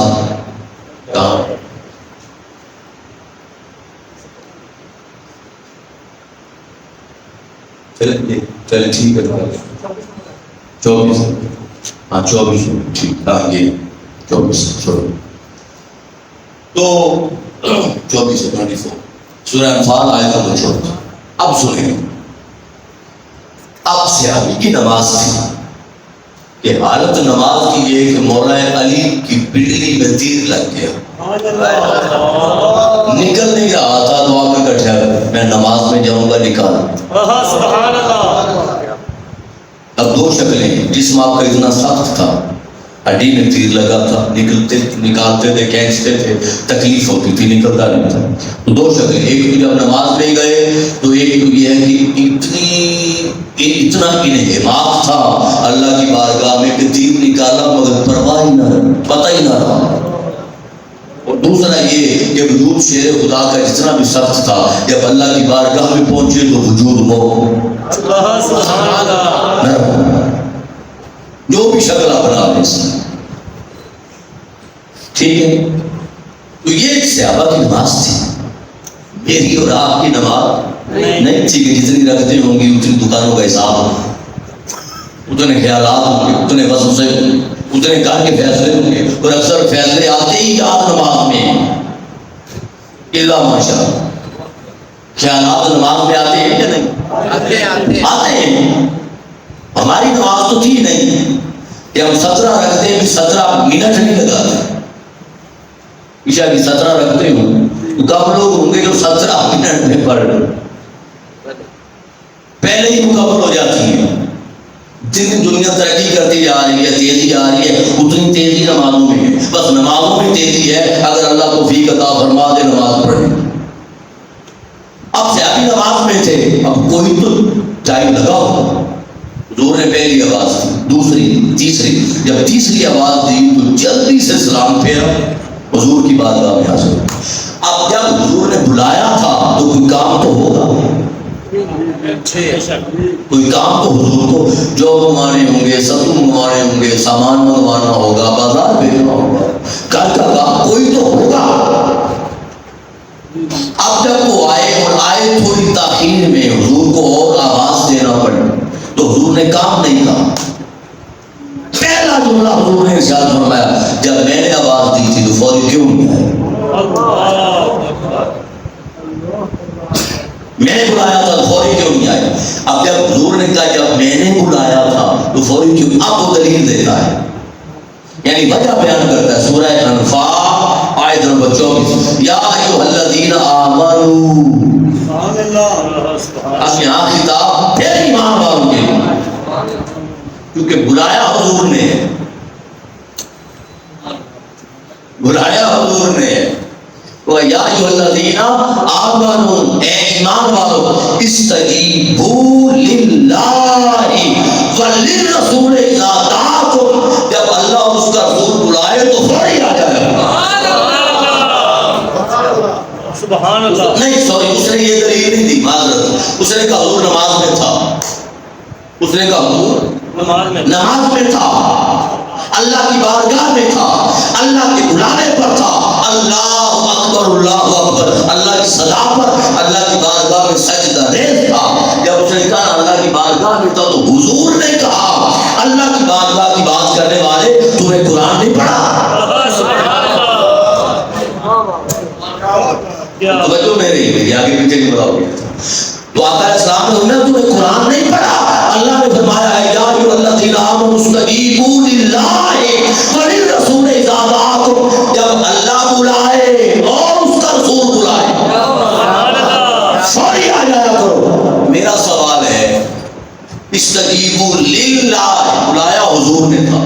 کہاں, چلے ٹھیک ہے, 24, ہاں 24 ٹھیک, ہاں یہ 24 چھوڑو. تو 24 سے 24 سورہ انفال آیت نمبر 24. اب سنیں, اب صحابی کی نماز تھی کہ حالت نماز کی یہ کہ مولا علی کی پنڈلی میں تیر لگ گیا, نکل نہیں رہا تھا. تو آپ نے کہا میں نماز میں جاؤں گا, نکال. اب 2 شکلیں, جسم آپ کا اتنا سخت تھا, ہڈی میں تیر لگا تھا, نکالتے تھے, کھینچتے تھے, تکلیف ہوتی تھی, نکلتا نہیں تھا. تو 2 شکلیں, ایک تو جب نماز میں گئے تو ایک تو یہ ہے کہ اتنا انہماک تھا اللہ کی بارگاہ میں کہ تیر نکالا مگر پرواہ ہی نہ, پتہ ہی نہ رہا. اور دوسرا یہ کہ وجود شیر خدا کا جتنا بھی سخت تھا, جب اللہ کی بارگاہ میں پہنچے تو وجود وہ جو بھی شکل بنا لیں. ٹھیک ہے, تو یہ صحابہ کی نماز تھی. میری اور آپ کی نماز نہیں تھی کہ جتنی رکھتے ہوں گی اتنی دکانوں کا حساب ہوگا, اتنے خیالات ہوں گے, اتنے وسوسے ہوں گے, اتنے گھر کے فیصلے ہوں گے. اور اکثر فیصلے آتے ہی یاد نماز میں, الا ماشاء اللہ. خیالات نماز میں آتے ہیں کہ نہیں؟ آتے ہیں. ہماری نماز تو تھی نہیں کہ ہم 17 رکھتے ہیں, 17 منٹ نہیں لگاتے. عشاء کی 17 رکھتے ہوں تو کم لوگ ہوں گے جو 17 منٹ میں پڑھ رہے, پہلے ہی مکمل ہو جاتی ہے. جتنی دنیا ترقی کرتی جا رہی ہے, تیزی آ رہی ہے, اتنی تیزی نمازوں میں ہے. بس نمازوں میں تیزی ہے, اگر اللہ توفیق عطا فرما دے نماز پڑھیں. اب صحابی نماز میں تھے, اب کوئی تو ٹائم لگاؤ. حضور نے پہلی آواز دی, دوسری, تیسری, جب تیسری آواز دی تو جلدی سے سلام پھیرا, حضور کی بارگاہ میں حاضر. اب جب حضور نے بلایا تھا تو کوئی کام تو ہوگا, کوئی کام تو حضور کو جو منگوانے ہوں گے, ستو منگوانے ہوں گے, سامان منگوانا ہوگا, بازار بھیجنا ہوگا, گھر کا کام کوئی تو ہوگا. اب جب وہ آئے اور آئے تھوڑی تاخیر میں, حضور کو اور آواز دینا پڑی تو حضور نے کام نہیں کہا. پہلا جملہ حضور نے ارشاد فرمایا, جب میں نے آواز دی تھی تو فوری کیوں نہیں آئے؟ میں نے بلایا تھا تو فوری کیوں نہیں آئے؟ اب جب حضور نے کہا جب میں نے بلایا تھا تو فوری کیوں, اب وہ دلیل دیتا ہے, یعنی وجہ بیان کرتا ہے. سورہ انفال آیت نمبر 24, یا ایھا الذین آمنوا. اب یہاں خطاب پھر ایمان والوں کے لیے. کیونکہ بلایا حضور نے ہے، بلایا حضور نے ہے۔ وَيَا أَيُّهَا الَّذِينَ آمَنُوا، اے ایمان والو، اسْتَجِیبُوا لِلَّهِ وَلِلرَّسُولِ إِذَا دَعَاكُمْ، جب اللہ اور اس کا رسول بلائے تو فوری آ جائے۔ سبحان اللہ۔ نہیں سوری، اس نے یہ دلیل نہیں دی، معذرت، اس نے کہا حضور نماز میں تھا، اس نے کہا حضور نماز میں تھا، اللہ کی بارگاہ میں تھا، اللہ کے بلانے پر تھا، اللہ اکبر اللہ اکبر، اللہ کی صدا پر اللہ کی بارگاہ میں سجدہ ریز تھا۔ جب اس نے کہا اللہ کی بارگاہ میں تھا تو حضور نے کہا اللہ کی بارگاہ کی بات کرنے والے تمہیں قرآن نہیں پڑھا؟ توجہ میری آگے پیچھے کی بتاؤ گے تو آقا اسلام نے تمہیں قرآن نہیں پڑھا؟ اللہ نے فرمایا ہے یا ایھا الذین آمنوا استجیبوا للہ وللرسول اذا دعاکم، جب اللہ بلائے اور اس کا رسول بلائے فوری آ جایا کرو۔ میرا سوال ہے استجیبوا للہ، بلایا حضور نے تھا،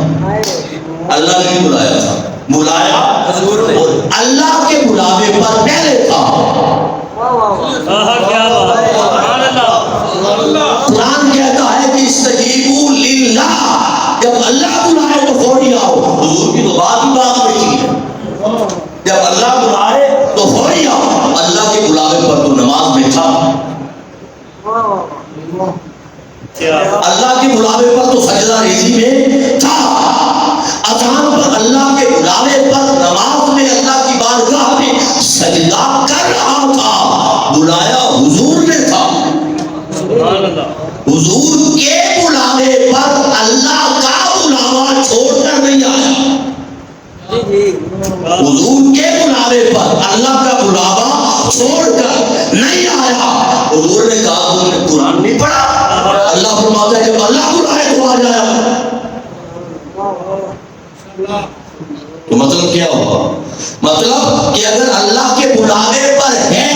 اللہ نے نہیں بلایا تھا، بلایا حضور نے، اور اللہ کے بلاوے پر پہلے تھا۔ قرآن کہتا ہے کہ استجیبوا للہ، جب اللہ بلائے تو فوری آؤ۔ حضور کی تو بات ہی بات میں تھی، جب اللہ بلائے تو فوری آؤ۔ اللہ کے بلاوے پر تو نماز میں تھا، اللہ کے بلاوے پر تو سجدہ ریزی میں تھا، اذان پر اللہ کے بلاوے پر نماز میں اللہ کی بارگاہ میں سجدہ کر رہا تھا، بلایا حضور نے تھا۔ حضور کے بلاوے پر اللہ کا بلاوا چھوڑ کر نہیں آیا، حضور کے بلاوے پر اللہ کا بلاوا چھوڑ کر نہیں آیا۔ حضور نے کہا تم نے قرآن نہیں پڑھا؟ اللہ فرماتا ہے جب اللہ بلائے تو آ جایا۔ تو مطلب کیا ہوا؟ مطلب کہ اگر اللہ کے بلاوے پر ہے،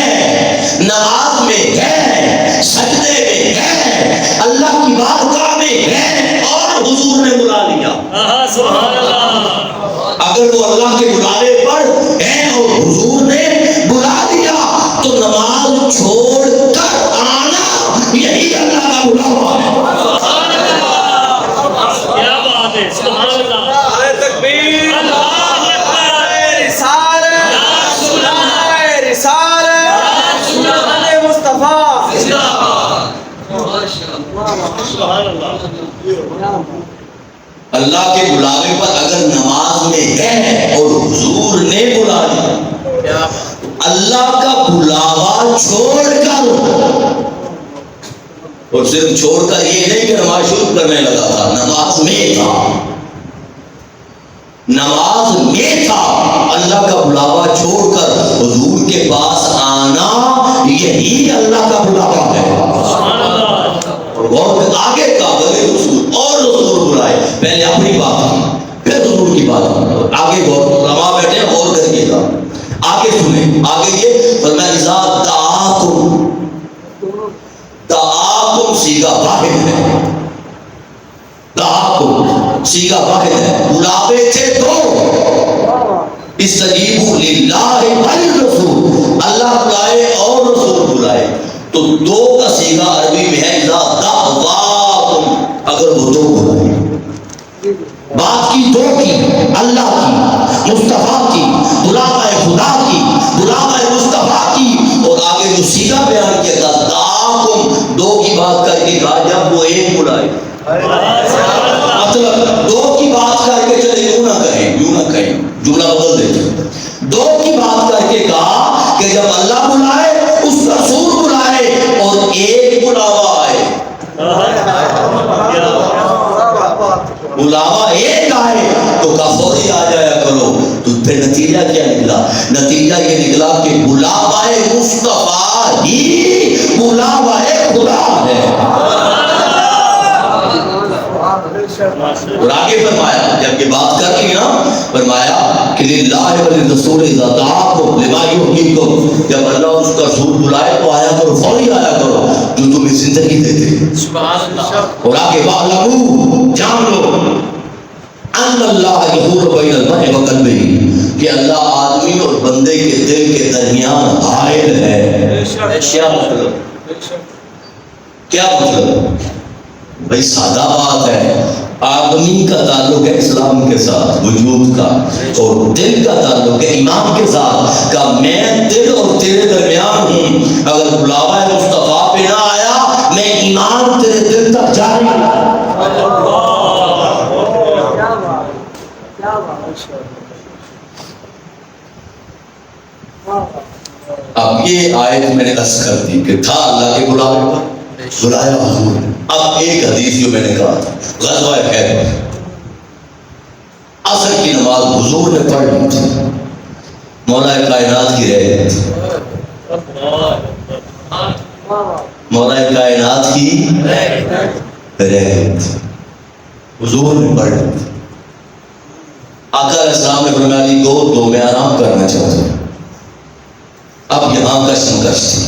نماز میں ہے، سجدے میں ہے، اللہ کی بارگاہ میں ہے اور حضور نے بلا لیا، سبحان اللہ۔ اگر وہ اللہ کے بلاوے پر ہے اور حضور نے بلا لیا تو نماز چھوڑ کر آنا یہی اللہ کا بلاوا ہے۔ کیا بات ہے، سبحان اللہ۔ تکبیر، اللہ اکبر، رسالت، مصطفیٰ، سبحان اللہ۔ اللہ کے بلاوے پر اگر نماز میں ہے اور حضور نے بلا لیا، اللہ کا بلاوا چھوڑ کر، اور صرف چھوڑ کر یہ نہیں کہ نماز شروع کرنے لگا تھا، نماز میں تھا، نماز میں تھا، اللہ کا بلاوا چھوڑ کر حضور کے پاس آنا یہی اللہ کا بلاوا ہے۔ اور آگے کا رسول اور رسول بلائے، پہلے اپنی بات کی پھر رسول کی بات کی، آگے غور روا بیٹھے غور کریے گا، آگے سنیں، آگے یہ فرمایا اذا دعاکم صیغہ واحد ہے، دعاکم صیغہ واحد ہے، بلاوے تھے دو، استجیبوا للہ وللرسول، اللہ بلائے اور رسول بلائے، تو دو کا صیغہ عربی میں ہے اذا دعواکم، اگر وہ دو بلائے، بات کی دو کی، اللہ کی، مصطفیٰ کی، بلاوا خدا کی، بلاوا مصطفیٰ کی، اور آگے جو صیغہ بیان کیا تھا دعاکم، دو کی بات کر کے کہا جب وہ ایک بلائے، مطلب دو کی بات کر کے چلے یوں نہ کہیں جملہ بدل دیتے، دو کی بات کر کے کہا کہ جب اللہ بلائے اس رسول بلائے اور ایک بلاوا آئے، بلاوا ایک آئے تو فوری آ جایا کرو، تو پھر نتیجہ کیا نکلا؟ نتیجہ یہ نکلا کہ بلاوا مصطفیٰ ہی بلاوا خدا ہے۔ اور آگے فرمایا جب یہ بات کر لی نا، فرمایا کہ للہ وللرسول اذا دعاکم لما یحییکم، جب اللہ اس کا رسول بلائے تو آیا کرو، فوری آیا کرو جو تمہیں زندگی دیتے۔ سبحان اللہ۔ اور آگے وَاعْلَمُوا، جان بین المرء وقلبہ کہ اللہ آدمی اور بندے کے دل کے درمیان حائل ہے. کیا مطلب؟ کیا مطلب؟ بھائی سادہ بات ہے. آدمی کا تعلق ہے اسلام کے ساتھ وجود کا، اور دل کا تعلق ہے ایمان کے ساتھ. کہ میں دل اور تیرے درمیان ہوں، اگر بلاوا مصطفیٰ پہ نہ آیا میں ایمان تیرے دل تک جاری. اب یہ آیت میں نے عرض کر دی کہ تھا اللہ کے بلاوے پر، بلایا حضور. اب ایک حدیث جو میں نے کہا تھا غزوہ خیبر، عصر کی نماز حضور نے پڑھ لی تھی، مولا کائنات کی رحمت، مولا کائنات کی رحمت حضور نے پڑھ لی تھی. آقا علیہ السلام نے فرمایا علی دو میں آرام کرنا چاہتا ہوں. اب یہاں کشمکش تھی.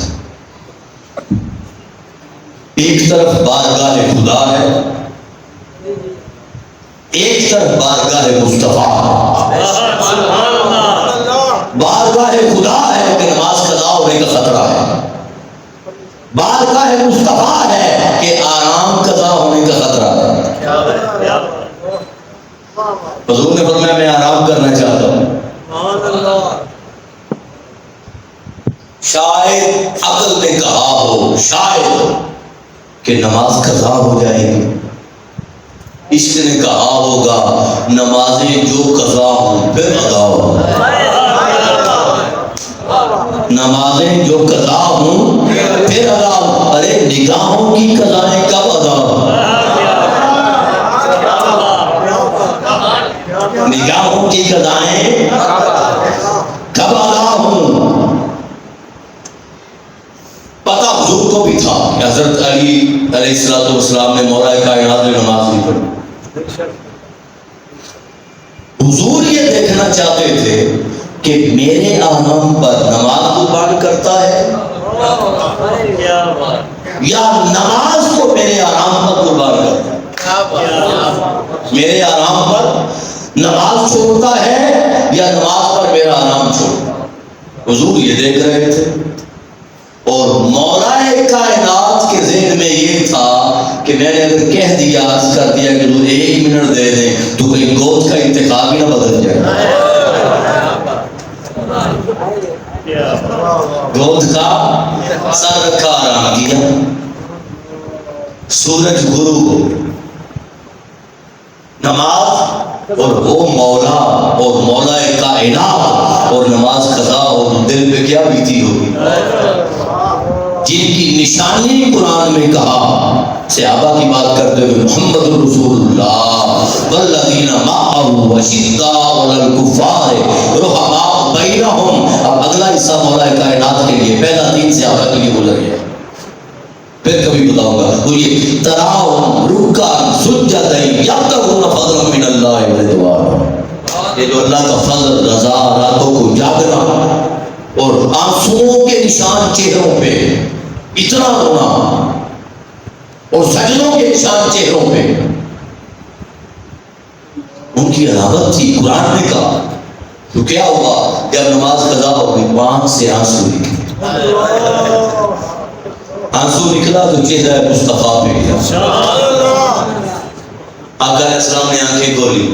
ایک طرف بارگاہ خدا ہے، ایک طرف بارگاہ مصطفیٰ. بارگاہ خدا ہے کہ نماز قضا ہونے کا خطرہ ہے، بارگاہ مصطفیٰ ہے کہ آرام قضا ہونے کا خطرہ ہے. حضور نے فرمایا میں آرام کرنا چاہتا ہوں. شاید عقل نے کہا ہو شاید کہ نماز قضا ہو جائے گی، عشق نے کہا ہوگا نمازیں جو قضا ہوں پھر ادا ہوں، نمازیں جو قضا ہوں پھر ادا ہوں. ارے نگاہوں کی قضائیں کب ادا ہوں؟ نگاہوں کی قضائیں کب ادا ہوں؟ پتہ حضور کو بھی تھا کہ حضرت علی علیہ السلام نے مولا کائنات میں نماز نہیں پڑھی. حضور یہ دیکھنا چاہتے تھے کہ میرے آرام پر نماز قربان کرتا ہے یا نماز کو میرے آرام پر قربان کرتا ہے. میرے آرام پر نماز چھوڑتا ہے یا نماز پر میرا آرام چھوڑتا. حضور یہ دیکھ رہے تھے، اور مولا کائنات کے ذہن میں یہ تھا کہ میں نے اگر کہہ دیا عرض کر دیا کہ تو 1 منٹ دے دیں تو کہیں گود کا انتخاب ہی نہ بدل جائے. گود کا سر رکھا آرام کیا، سورج غروب ہو، نماز اور وہ مولا اور مولا کائنات اور نماز قضا ہو تو دل پہ کیا بیتی ہوگی. جن کی نشانی قرآن میں کہا، صحابہ کی بات کرتے ہوئے محمد رسول اللہ والذین معه اشداء علی الکفار رحماء بینہم. اب اگلا حصہ مولا کائنات کے لیے، پہلا 3 صحابہ کے لیے گزر گیا، پھر کبھی بتاؤں گا. وہ یہ تراؤں رکعا سجدا یبتغون فضلا من اللہ ورضوانا، یہ جو اللہ کا فضل رضا، راتوں کو جاگنا اور آنسوؤں کے نشان چہروں پہ، اتنا رونا اور سجدوں کے نشان چہروں پہ، ان کی علامت تھی. قرآن نے کہا تو کیا ہوا جب نماز قضا ہو گئی؟ آنکھ سے آنسو نکلے، آنسو نکلا تو چہرہ مصطفیٰ پہ گیا. آقا علیہ السلام نے آنکھیں کھولی،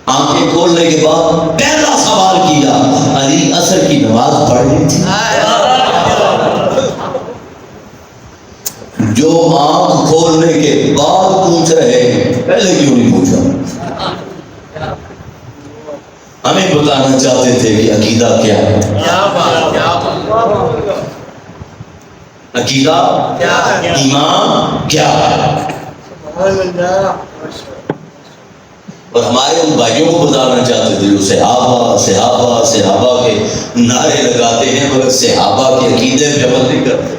آنکھیں کھولنے کے بعد پہلا سوال کیا، علی عصر کی نماز پڑھ لی تھی؟ جو آنکھ کھولنے کے بعد پوچھ رہے ہیں پہلے کیوں نہیں پوچھا؟ ہمیں بتانا چاہتے تھے کہ عقیدہ کیا ہے. عقیدہ ایمان کیا ہے، اور ہمارے ان بھائیوں کو بتانا چاہتے تھے جو صحابہ صحابہ صحابہ کے نعرے لگاتے ہیں مگر صحابہ کے عقیدے پہ عمل نہیں کرتے.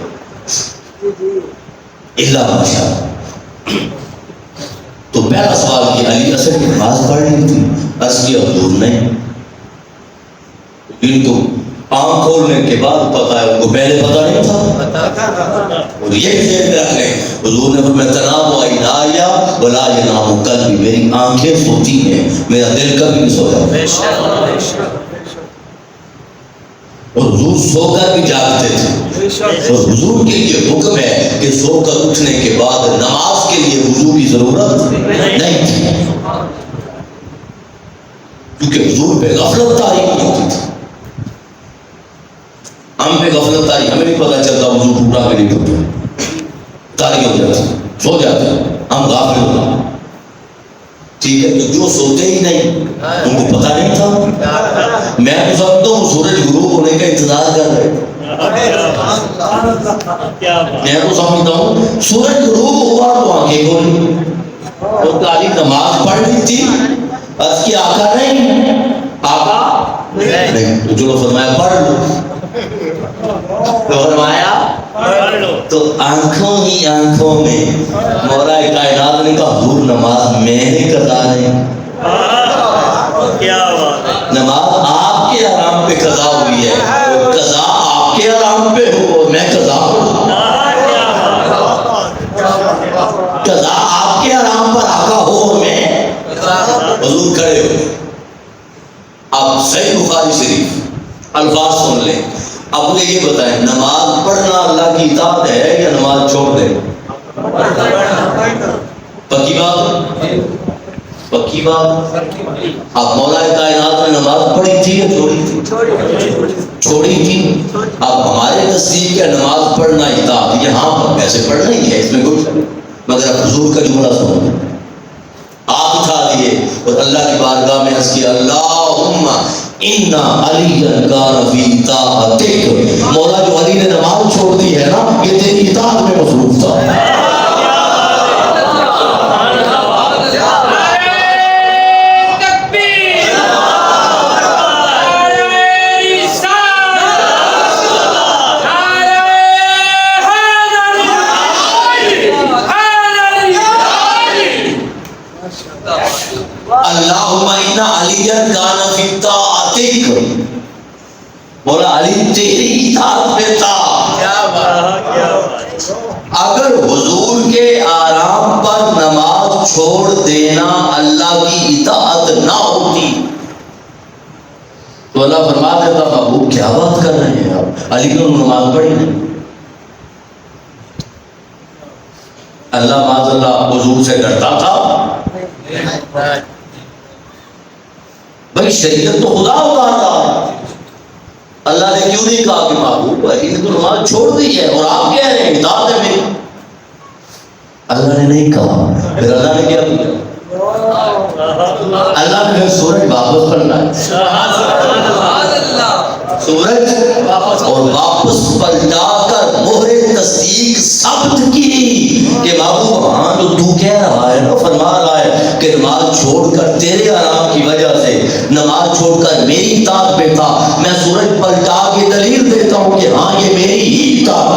اللہ ماشاء. تو پہلا سوال کہ علی عصر کی نماز پڑھ لی تھی؟ عرض کیا حضور نہیں. ان کو آنکھ کھولنے کے بعد پتا ہے، ان کو پہلے پتا نہیں تھا. اور یہ ذہن میں رکھ لیں، حضور نے فرمایا تنام عینایا ولا ینام قلبی، میری آنکھیں سوتی ہیں، میرا دل کبھی نہیں سوتا۔ اور حضور سو کر بھی جاگتے تھے، اور حضور کے لیے حکم ہے کہ سو کر اٹھنے کے بعد نماز کے لیے وضو کی ضرورت نہیں تھی، کیونکہ حضور پہ غفلت طاری نہیں ہوتی تھی۔ ہم پہ غفلت طاری، ہمیں نہیں پتہ چلتا وضو ٹوٹا کہ نہیں ٹوٹا، طاری ہو جاتا، سو جاتا، ہم غافل ہوتے، ٹھیک ہے۔ تو جو سوتے ہی نہیں ان کو پتہ نہیں تھا، میں تو سمجھتا ہوں سورج غروب ہونے کا انتظار کر رہے، میں تو سمجھتا ہوں سورج غروب ہوا تو آنکھیں کھولی، تو کالی نماز پڑھ لی تھی، عرض کی آقا نہیں، آقا نہیں، تو چلو فرمایا پڑھ لو، تو فرمایا تو آنکھوں ہی آنکھوں میں مولا کائنات نے کہا حضور نماز میں نے قضا نہیں، کیا بات ہے، نماز آپ کے آرام پہ قضا ہوئی ہے، قضا آپ کے آرام پہ ہو اور میں قضا ہوں، قضا آپ کے آرام پر آقا ہو اور میں حضور کھڑے ہو۔ اب صحیح بخاری شریف الفاظ سن لیں، اب مجھے یہ بتائیں نماز پڑھنا اللہ کی اطاعت ہے یا نماز چھوڑ دیں؟ پکی بات، پکی بات۔ اب مولا کائنات نے نماز پڑھی تھی یا چھوڑی تھی؟ چھوڑی تھی۔ اب ہمارے نزدیک ہے نماز پڑھنا اطاعت، یہاں پر ویسے پڑھنا ہی ہے، اس میں کچھ، مگر اب حضور کا جملہ سنو، آپ اٹھا دیے اور اللہ کی بارگاہ میں عرض کیا اللہم ان علی کان فی اطاعتک، مولا جو علی نے نماز چھوڑ دی ہے نا یہ تیری اطاعت میں مصروف تھا۔ اللہم ان علی کان فی اطاعتک، مولا علی تیری اطاعت میں تھا۔ اگر حضور کے آرام پر نماز چھوڑ دینا اللہ کی اطاعت نہ ہوتی تو اللہ فرما دیتا محبوب کیا بات کر رہے ہیں آپ، علی نے نماز پڑھی نہیں۔ اللہ معاذ اللہ حضور سے ڈرتا تھا، بھائی شریعت تو خدا اتارتا، اللہ نے کیوں نہیں کہا کہ محبوب علی نے تو نماز چھوڑ دی ہے اور آپ کہہ رہے ہیں اطاعت ہے میری؟ اللہ نے نہیں کہا، پھر اللہ نے کیا کیا؟ اللہ نے سورج واپس پلٹا، سورج اور واپس پلٹا کر مہر تصدیق ثابت کی کہ محبوب ہاں جو تو کہہ رہا ہے نا، فرما رہا ہے کہ نماز چھوڑ کر تیرے آرام کی وجہ سے نماز چھوڑ کر میری اطاعت میں تھا، میں سورج پلٹا کے دلیل دیتا ہوں کہ ہاں یہ میری ہی اطاعت،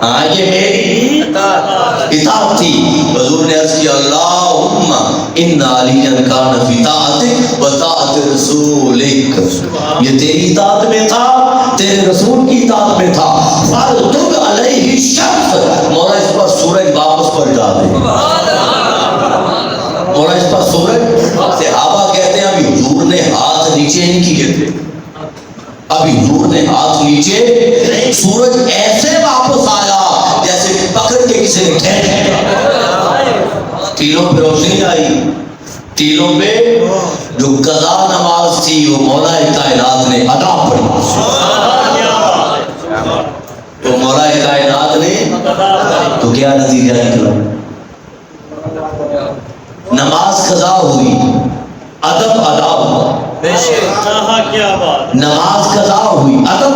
ہاں یہ میری اطاعت تھی۔ حضور نے عرض کیا اللہم ان علی کان فی اطاعتک و اطاعت رسولک، یہ تیری اطاعت میں تھا، تیرے رسول کی اطاعت میں تھا، فردگ علیہ الشمس، مولا اس پر سورج واپس پلٹا دے، مولا اس پر سورج۔ صحابہ کہتے ہیں ابھی حضور نے ہاتھ نیچے نہیں کیے تھے، ابھی حضور نے ہاتھ نیچے، سورج ایسے واپس آیا جیسے پکڑ کے کسی نے کھینچا، تیلوں پہ روشنی آئی، تیلوں پہ جو قضا نماز تھی وہ مولا کائنات نے ادا پڑھی، تو مولا کائنات نے تو کیا نتیجہ نکلا؟ نماز قضا ہوئی، ادب ادا ہوا، نماز قضا ہوئی، ادب،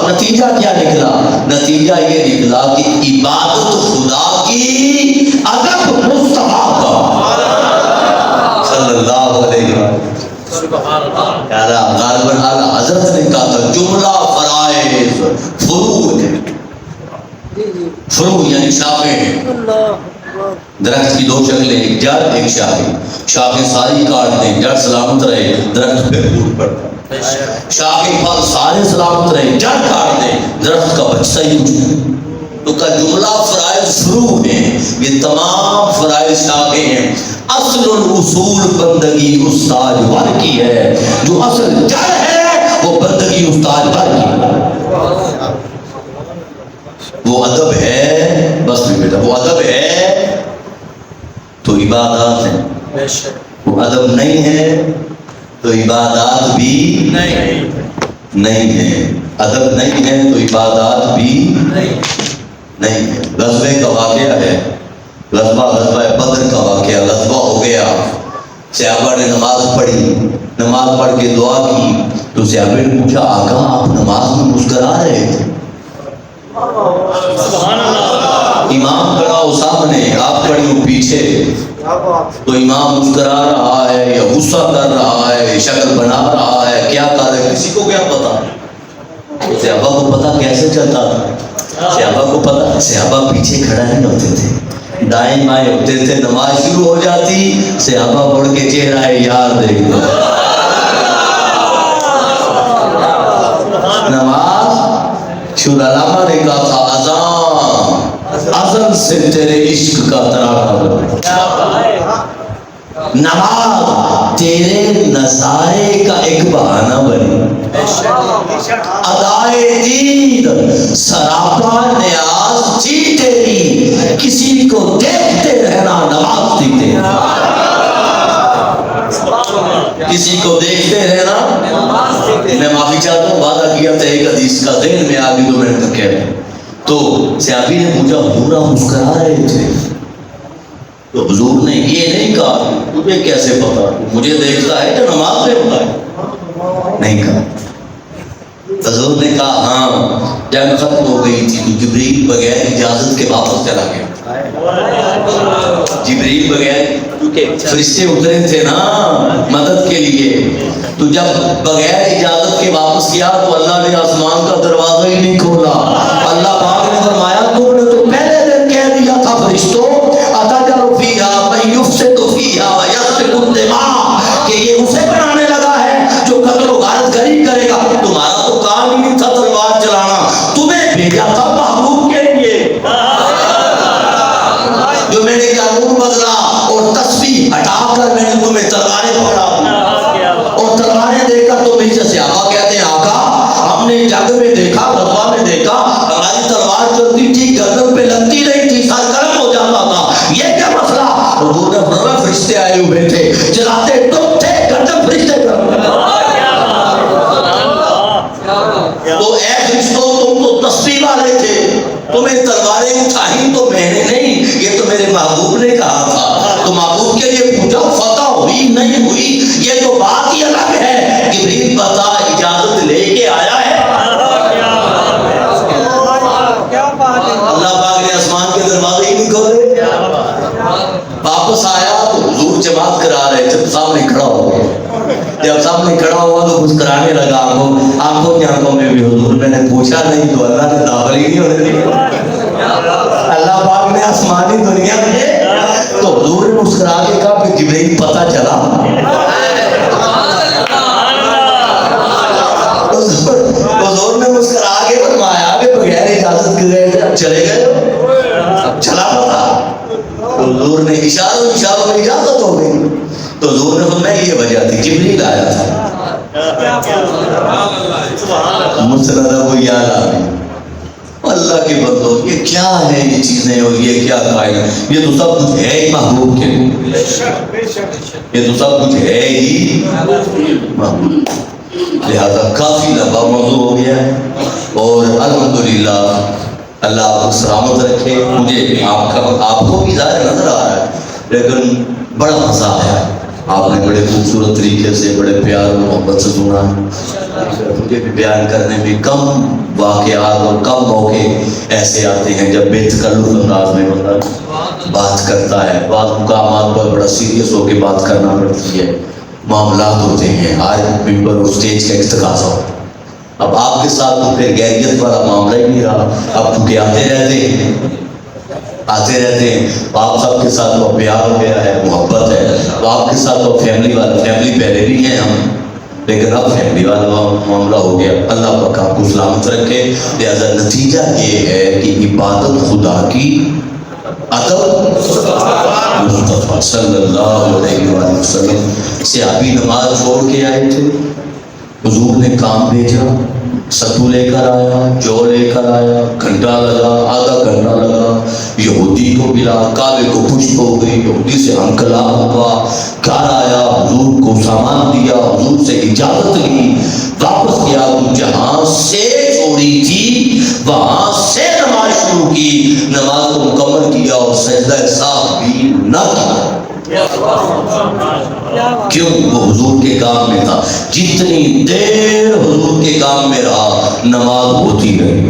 نتیجہ کیا نکلا؟ نتیجہ یہ نکلا کہ عبادت خدا کی، ادب مصطفیٰ کا صلی اللہ علیہ وسلم۔ غالباً اعلیٰ حضرت نے کہا تھا جملہ فرائض فروع یعنی شاخیں، درخت کی دو شکلیں، ایک جڑ ایک شاخیں، شاخیں ساری کاٹ دیں، جڑ سلامت رہے، درخت پھر پھول پڑتا۔ شاخ پھل سارے سلامت رہے، جڑ کاٹ دیں درخت کا بچتا ہی کچھ نہیں۔ تو کا جملہ فرائض شروع ہیں، یہ تمام فرائض شاخیں ہیں۔ اصل الاصول بندگی استاد ور کی ہے، جو اصل جڑ ہے وہ بندگی استاد ور کی ہے۔ وہ ادب ہے، بس بھی بیٹا وہ ادب ہے تو عبادات ہیں، وہ ادب نہیں ہے تو عبادات بھی نہیں ہے، ادب نہیں ہے تو عبادات بھی نہیں ہے۔ غزوے کا واقعہ ہے، غزوہ بدر کا واقعہ، غزوہ ہو گیا، صحابہ نے نماز پڑھی، نماز پڑھ کے دعا کی تو صحابہ نے پوچھا آقا آپ نماز میں مسکرا رہے تھے؟ امام کھڑا ہو سامنے، آپ کھڑی ہو پیچھے، تو امام مسکرا رہا ہے یا غصہ کر رہا ہے، شکل بنا رہا ہے، کیا کر رہا ہے، کسی کو کیا پتا؟ صحابہ کو پتا کیسے چلتا تھا؟ صحابہ کو پتا، صحابہ پیچھے کھڑا نہیں ہوتے تھے، دائیں بائیں ہوتے تھے، نماز شروع ہو جاتی صحابہ پڑھ کے چہرہ یار دیکھتے، نماز علامہ نے کہا تھا اذان ازل سے تیرے عشق کا تراغا، نماز تیرے نظارے کا ایک بہانہ بنی، ادائے دید سراپا نیاز تھی تیری، کسی کو دیکھتے رہنا نماز تھی تیری، کسی کو دیکھتے رہنا۔ میں معافی چاہتا ہوں، وعدہ کیا تھا ایک حدیث کا ذہن میں آگے 2 منٹ تک کہہ رہا ہوں۔ تو صحابی نے پوچھا حضور آپ مسکرا رہے تھے؟ تو حضور نے یہ نہیں کہا تجھے کیسے پتا، مجھے دیکھتا ہے جو نماز میں ہوتا ہے، نہیں کہا۔ حضور نے کہا ہاں جنگ ختم ہو گئی تھی تو جبریل بغیر اجازت کے واپس چلا گیا، جبریل بغیر، کیونکہ فرشتے اترے تھے نا مدد کے لیے، تو جب بغیر اجازت کے واپس کیا تو اللہ نے آسمان کا دروازہ ہی نہیں کھولا۔ اللہ پاک نے فرمایا تم نے تو پہلے دن کہہ دیا تھا فرشتوں اتجعل فیہا من یفسد فیہا ویسفک الدماء، کہ یہ اسے بنانے لگا ہے جو قتل و غارت گری کرے گا، تمہارا تو کام ہی نہیں تھا تلوار چلانا، تمہیں بھیجا تھا محبوب کے لیے جو میں نے قانون بدلا اور تسبیح ہٹا کر میں نے تمہیں تلواریں پکڑا اور تلواریں دے کر تم اسے صحابہ کہتے ہیں آقا ہم نے جنگ میں دیکھا، غزوہ میں دیکھا، ہماری تلوار چلتی تھی گردن پہ لگتی نہیں تھی، سر گرم ہو جاتا تھا، یہ کیا مسئلہ؟ حضور نے فرمایا فرشتے آئے ہوئے تھے، چلاتے تم تھے گردن فرشتے کر، تو اے فرشتوں تم تو تسبیح والے تھے، تمہیں تلواریں اٹھائی تو میں نے نہیں، یہ تو میرے محبوب نے کہا تھا، تو محبوب کے لیے پوچھا فتح ہوئی نہیں ہوئی یہ تو بات ہی الگ ہے، جبریل پتا اجازت لے کے آیا ہے، اللہ پاک نے آسمان کے دروازے ہی نہیں کھولے، واپس آیا تو حضور جماعت کرا رہے تھے، سامنے کھڑا ہو گیا، جب سامنے کھڑا ہوا تو مسکرانے لگا، آنکھوں کی آنکھوں میں بھی حضور میں نے پوچھا نہیں تو اللہ نے داخل ہی نہیں ہونے دیا، اللہ پاک نے آسمانی دنیا میں، تو حضور نے مسکرا کے کہا کہ جبریل پتہ چلا، حضور نے مسکرا کے فرمایا کہ بغیر اجازت کے گئے چلے گئے اب چلا پتا، تو حضور نے اشاروں میں اجازت ہو گئی، تو حضور نے فرمایا یہ وجہ تھی جبریل آیا تھا، مسند ابو یاد آ گئی، اللہ کے بندو یہ کیا ہے یہ چیزیں اور یہ کیا قائم، یہ تو سب کچھ ہے ہی محبوب کے، یہ تو سب کچھ ہے ہی محبوب، لہذا کافی لمبا موضوع ہو گیا ہے، اور الحمدللہ اللہ آپ کو سلامت رکھے، مجھے آپ کو بھی ظاہر نظر آ رہا ہے لیکن بڑا مزہ آیا، آپ نے بڑے خوبصورت طریقے سے بڑے پیار اور محبت سے سنا، مجھے بھی بیان کرنے میں کم واقعات اور کم موقع ایسے آتے ہیں جب بے تکلف انداز میں بندہ بات کرتا ہے، بعض مقامات پر بڑا سیریس ہو کے بات کرنا پڑتی ہے، معاملات ہوتے ہیں، آج ممبر اور اسٹیج کا ایک تقاضا ہو، اب آپ کے ساتھ تو پھر غیریت والا معاملہ ہی نہیں رہا، اب چونکہ آتے رہتے ہیں آپ سب کے ساتھ تو پیار ہو گیا ہے، محبت ہے، تو آپ کے ساتھ تو فیملی والا، فیملی پہلے بھی ہیں ہم، لیکن اب فیملی والا معاملہ ہو گیا. اللہ پاک آپ کو سلامت رکھے. لہذا نتیجہ یہ ہے کہ عبادت خدا کی ادب مصطفیٰ صلی اللہ علیہ وآلہ وسلم. صحابی نماز چھوڑ کے آئے تھے, حضور نے کام بھیجا, ستو لے کر آیا, جو لے کر آیا, گھنٹہ لگا, آدھا گھنٹہ لگا, یہودی کو ملا, کعبے کو پشت ہو گئی, یہودی سے انکلاب ہوا, گھر آیا, حضور کو سامان دیا, حضور سے اجازت لی, واپس گیا تو جہاں سے چھوڑی تھی وہاں سے نماز شروع کی, نماز کو مکمل کیا اور سجدہ سہو بھی نہ کیا. کیوں؟ وہ حضور کے کام میں تھا. جتنی دیر حضور کے کام میں رہا نماز ہوتی رہی.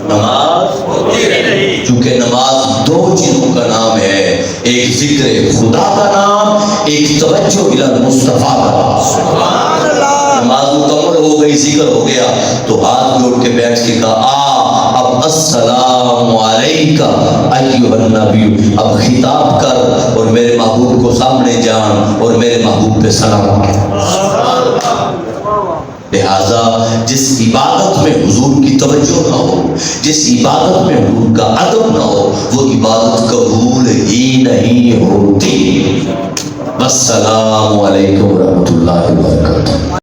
نماز ہوتی رہی. چونکہ نماز دو چیزوں کا نام ہے, ایک ذکر خدا کا نام, ایک توجہ الی المصطفیٰ کا نام. نماز مکمل ہو گئی, ذکر ہو گیا تو ہاتھ جوڑ کے بیٹھ کے کہا اب السلام علیکہ ایھا النبی. اب خطاب کر اور میرے محبوب کو سامنے جان اور میرے محبوب پہ سلام کر. لہذا جس عبادت میں حضور کی توجہ نہ ہو, جس عبادت میں حضور کا ادب نہ ہو, وہ عبادت قبول ہی نہیں ہوتی. السلام علیکم ورحمۃ اللہ وبرکاتہ.